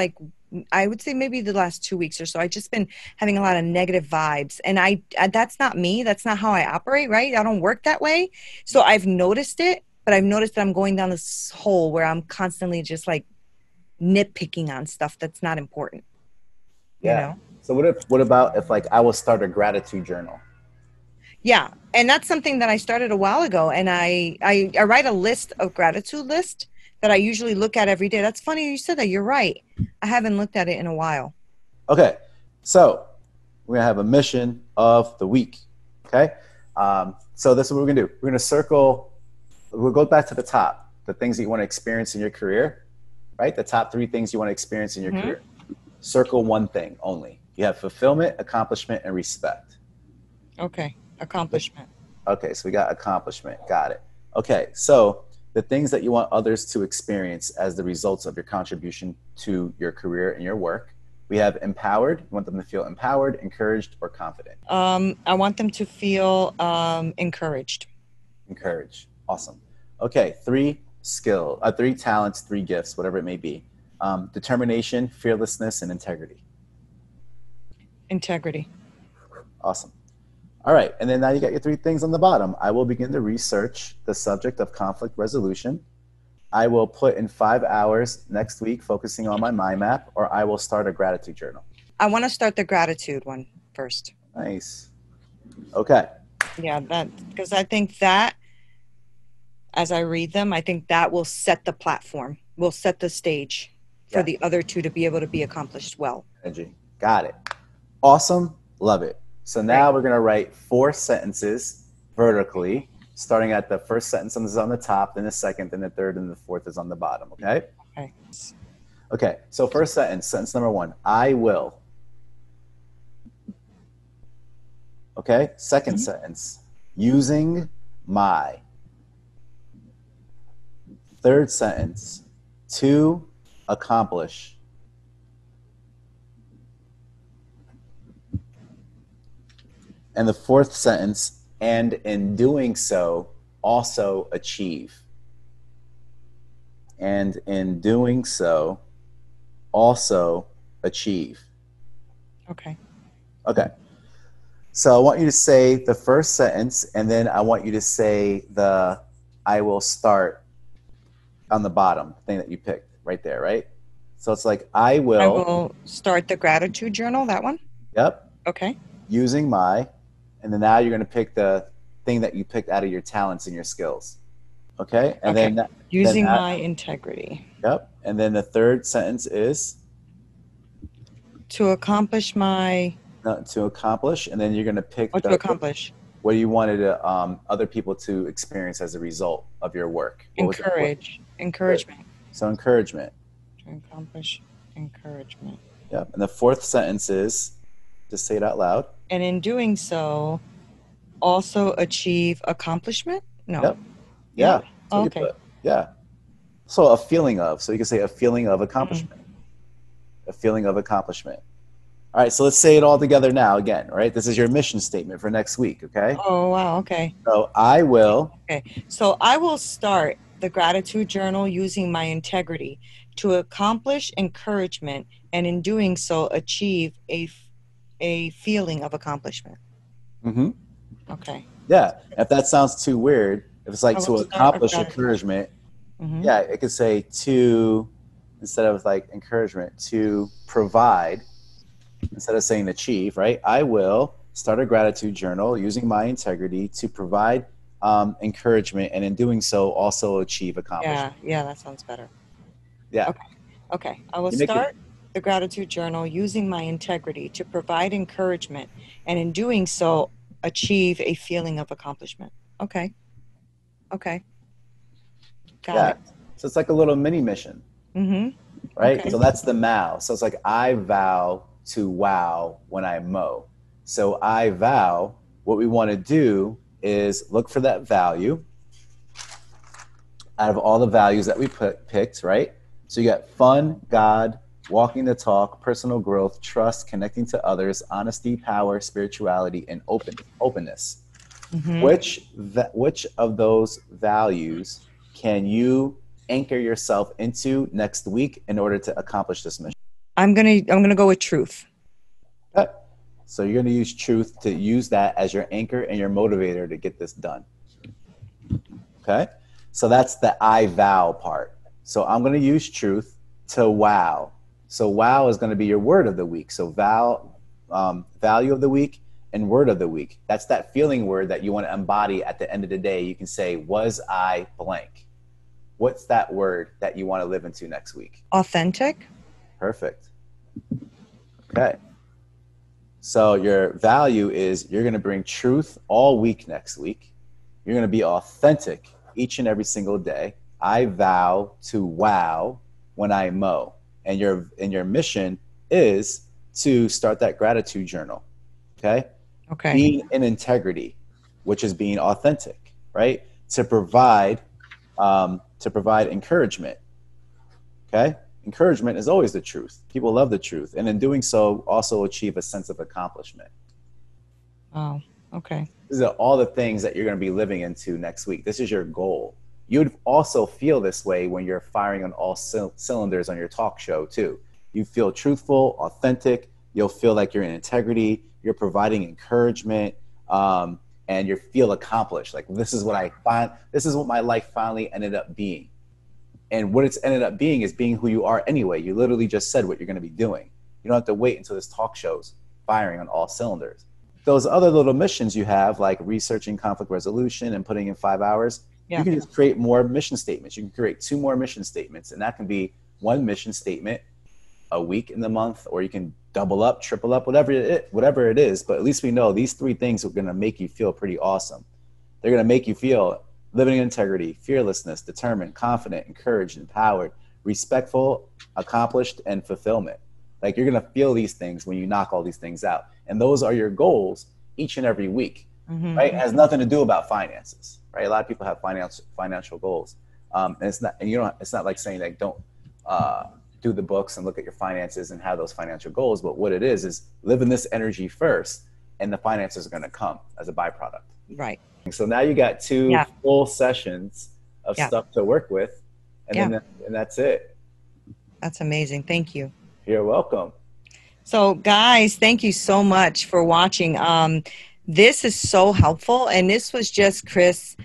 2 weeks or so, I've just been having a lot of negative vibes, and I that's not me. That's not how I operate, right? I don't work that way. So I've noticed it, but I've noticed that I'm going down this hole where I'm constantly just like nitpicking on stuff that's not important. Yeah. So what about if like I will start a gratitude journal? Yeah. And that's something that I started a while ago, and I write a gratitude list that I usually look at every day. That's funny you said that. You're right. I haven't looked at it in a while. Okay. So we're going to have a mission of the week. Okay. So this is what we're going to do. We're going to we'll go back to the top, the things that you want to experience in your career, right? The top 3 things you want to experience in your career. Circle one thing only. You have fulfillment, accomplishment, and respect. Okay. Accomplishment. Okay. So we got accomplishment. Got it. Okay. So the things that you want others to experience as the results of your contribution to your career and your work. We have empowered. You want them to feel empowered, encouraged, or confident. I want them to feel encouraged. Encouraged. Awesome. Okay. 3 talents, 3 gifts, whatever it may be. Determination, fearlessness, and integrity. Integrity. Awesome. All right. And then now you got your 3 things on the bottom. I will begin to research the subject of conflict resolution. I will put in 5 hours next week focusing on my mind map, or I will start a gratitude journal. I want to start the gratitude one first. Nice. Okay. Yeah, because I think that as I read them, I think that will set the platform, will set the stage for the other two to be able to be accomplished well. Energy. Got it. Awesome. Love it. So now we're going to write 4 sentences vertically, starting at the first sentence is on the top, then the second, then the third, and the fourth is on the bottom. Okay? Okay. Okay. So first sentence number 1, I will. Okay. Second sentence, using my. Third sentence, to accomplish. And the fourth sentence, and in doing so, also achieve. And in doing so, also achieve. Okay. Okay. So I want you to say the first sentence, and then I want you to say the I will start on the bottom thing that you picked right there, right? So it's like, I will start the gratitude journal, that one? Yep. Okay. Using my, and then now you're going to pick the thing that you picked out of your talents and your skills. Okay? And then using my integrity. Yep. And then the third sentence is to accomplish my to accomplish, and then you're going to pick to accomplish what you wanted other people to experience as a result of your work. Encouragement. So encouragement. To accomplish encouragement. Yep. And the fourth sentence is, just say it out loud. And in doing so, also achieve accomplishment? No. Yep. Yeah. Oh, okay. Yeah. So a feeling of. So you can say a feeling of accomplishment. A feeling of accomplishment. All right, so let's say it all together now again, right? This is your mission statement for next week, okay? Oh, wow, okay. So I will. Okay, so I will start the gratitude journal using my integrity to accomplish encouragement, and in doing so, achieve a feeling of accomplishment. Mm-hmm. Okay. Yeah, if that sounds too weird, if it's like to accomplish encouragement, yeah, it could say to, instead of like encouragement, to provide. Instead of saying achieve, right? I will start a gratitude journal using my integrity to provide encouragement, and in doing so, also achieve accomplishment. Yeah, that sounds better. Yeah. Okay. I will start the gratitude journal using my integrity to provide encouragement, and in doing so, achieve a feeling of accomplishment. Okay. Got it. So it's like a little mini mission. Mm-hmm. Right? Okay. So that's the MOW. So it's like, I vow to wow when I mow. So I vow, what we want to do is look for that value out of all the values that we picked, right? So you got fun, God, walking the talk, personal growth, trust, connecting to others, honesty, power, spirituality, and openness. Mm-hmm. Which of those values can you anchor yourself into next week in order to accomplish this mission? I'm gonna go with truth. Okay. So you're gonna use truth to use that as your anchor and your motivator to get this done. Okay. So that's the I vow part. So I'm gonna use truth to wow. So wow is gonna be your word of the week. So value of the week and word of the week. That's that feeling word that you want to embody at the end of the day. You can say, was I blank? What's that word that you want to live into next week? Authentic. Perfect. Okay. So your value is you're going to bring truth all week next week. You're going to be authentic each and every single day. I vow to wow when I mow. And your mission is to start that gratitude journal. Okay? Okay. Being in integrity, which is being authentic, right? To provide encouragement. Okay? Encouragement is always the truth. People love the truth. And in doing so, also achieve a sense of accomplishment. Oh, okay. These are all the things that you're going to be living into next week. This is your goal. You'd also feel this way when you're firing on all cylinders on your talk show too. You feel truthful, authentic. You'll feel like you're in integrity. You're providing encouragement, and you feel accomplished. Like this is what my life finally ended up being. And what it's ended up being is being who you are anyway. You literally just said what you're going to be doing. You don't have to wait until this talk show's firing on all cylinders. Those other little missions you have, like researching conflict resolution and putting in 5 hours, you can just create more mission statements. You can create 2 more mission statements, and that can be 1 mission statement a week in the month, or you can double up, triple up, whatever it is. But at least we know these 3 things are going to make you feel pretty awesome. They're going to make you feel living in integrity, fearlessness, determined, confident, encouraged, empowered, respectful, accomplished, and fulfillment. Like, you're going to feel these things when you knock all these things out. And those are your goals each and every week, right? It has nothing to do about finances, right? A lot of people have financial goals. And it's not like saying like, don't do the books and look at your finances and have those financial goals. But what it is live in this energy first, and the finances are going to come as a byproduct. Right. So now you got 2 full sessions of stuff to work with, and then that's it. That's amazing. Thank you. You're welcome. So guys, thank you so much for watching. This is so helpful. And this was just Chris,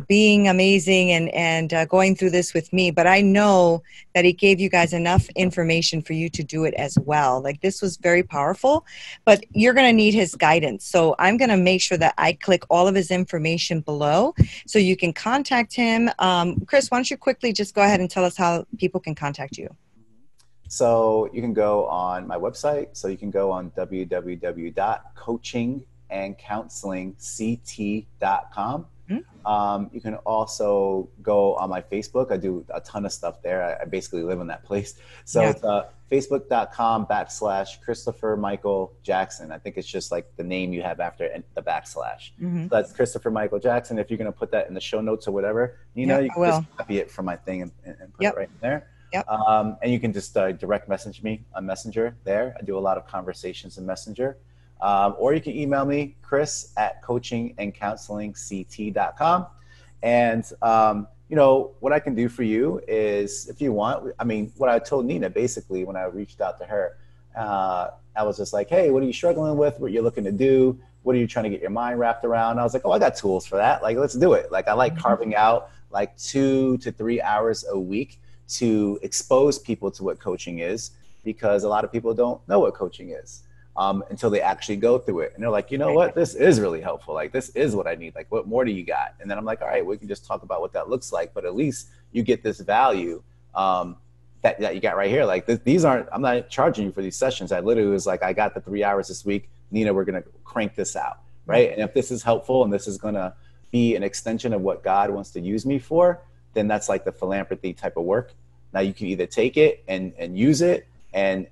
being amazing and going through this with me. But I know that he gave you guys enough information for you to do it as well. Like, this was very powerful, but you're going to need his guidance. So I'm going to make sure that I click all of his information below so you can contact him. Chris, why don't you quickly just go ahead and tell us how people can contact you? So you can go on my website. So you can go on www.coachingandcounselingct.com. You can also go on my Facebook. I do a ton of stuff there. I basically live in that place. So it's facebook.com/Christopher Michael Jackson. I think it's just like the name you have after the backslash. So that's Christopher Michael Jackson. If you're going to put that in the show notes or whatever, you can just copy it from my thing and put it right in there. And you can just direct message me on Messenger there. I do a lot of conversations in Messenger. Or you can email me, chris@coachingandcounselingct.com. And, what I can do for you is, if you want, what I told Nina, basically, when I reached out to her, I was just like, hey, what are you struggling with? What you're looking to do? What are you trying to get your mind wrapped around? I was like, oh, I got tools for that. Like, let's do it. Like, I like carving out like 2 to 3 hours a week to expose people to what coaching is, because a lot of people don't know what coaching is. Until they actually go through it. And they're like, you know what, this is really helpful. Like, this is what I need. Like, what more do you got? And then I'm like, all right, we can just talk about what that looks like. But at least you get this value that you got right here. Like, I'm not charging you for these sessions. I literally was like, I got the 3 hours this week. Nina, we're going to crank this out, right? And if this is helpful and this is going to be an extension of what God wants to use me for, then that's like the philanthropy type of work. Now you can either take it and use it, and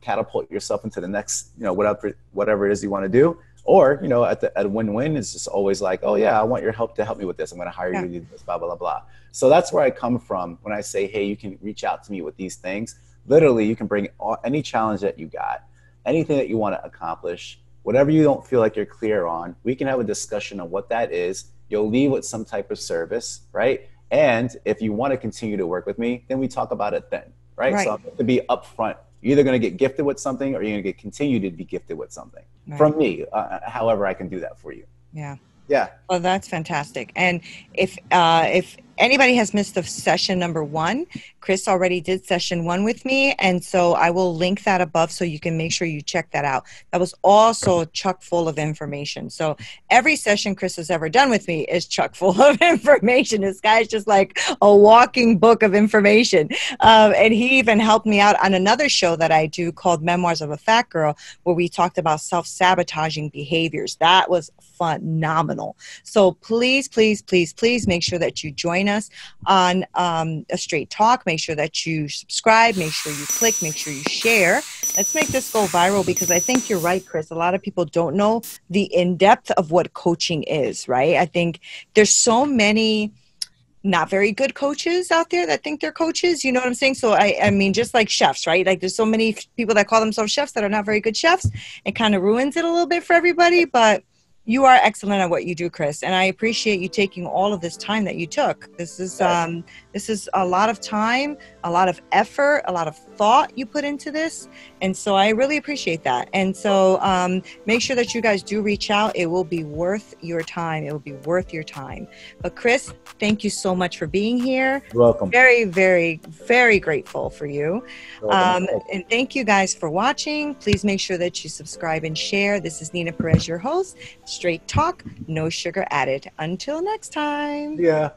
catapult yourself into the next, whatever it is you want to do. Or, at a win-win is just always like, oh yeah, I want your help to help me with this. I'm going to hire you to do this, blah, blah, blah, blah. So that's where I come from when I say, hey, you can reach out to me with these things. Literally, you can bring any challenge that you got, anything that you want to accomplish, whatever you don't feel like you're clear on, we can have a discussion on what that is. You'll leave with some type of service, right? And if you want to continue to work with me, then we talk about it then. Right? So I'm going to be upfront. You're either going to get gifted with something, or you're going to continue to be gifted with something from me. However, I can do that for you. Yeah. Well, that's fantastic. And if anybody has missed session number 1, Chris already did session 1 with me. And so I will link that above so you can make sure you check that out. That was also chock full of information. So every session Chris has ever done with me is chock full of information. This guy's just like a walking book of information. And he even helped me out on another show that I do called Memoirs of a Fat Girl, where we talked about self-sabotaging behaviors. That was phenomenal. So please, please, please, please make sure that you join us on A Straight Talk. Make sure that you subscribe. Make sure you click. Make sure you share. Let's make this go viral, because I think you're right, Chris. A lot of people don't know the in-depth of what coaching is, right? I think there's so many not very good coaches out there that think they're coaches. You know what I'm saying? So I mean, just like chefs, right? Like, there's so many people that call themselves chefs that are not very good chefs. It kind of ruins it a little bit for everybody, but You are excellent at what you do, Chris, and I appreciate you taking all of this time that you took. This is a lot of time, a lot of effort, a lot of thought you put into this, and so I really appreciate that. And so make sure that you guys do reach out. It will be worth your time. It will be worth your time. But Chris, thank you so much for being here. You're welcome. Very, very, very grateful for you. And thank you guys for watching. Please make sure that you subscribe and share. This is Nina Perez, your host. Straight talk, no sugar added. Until next time. Yeah.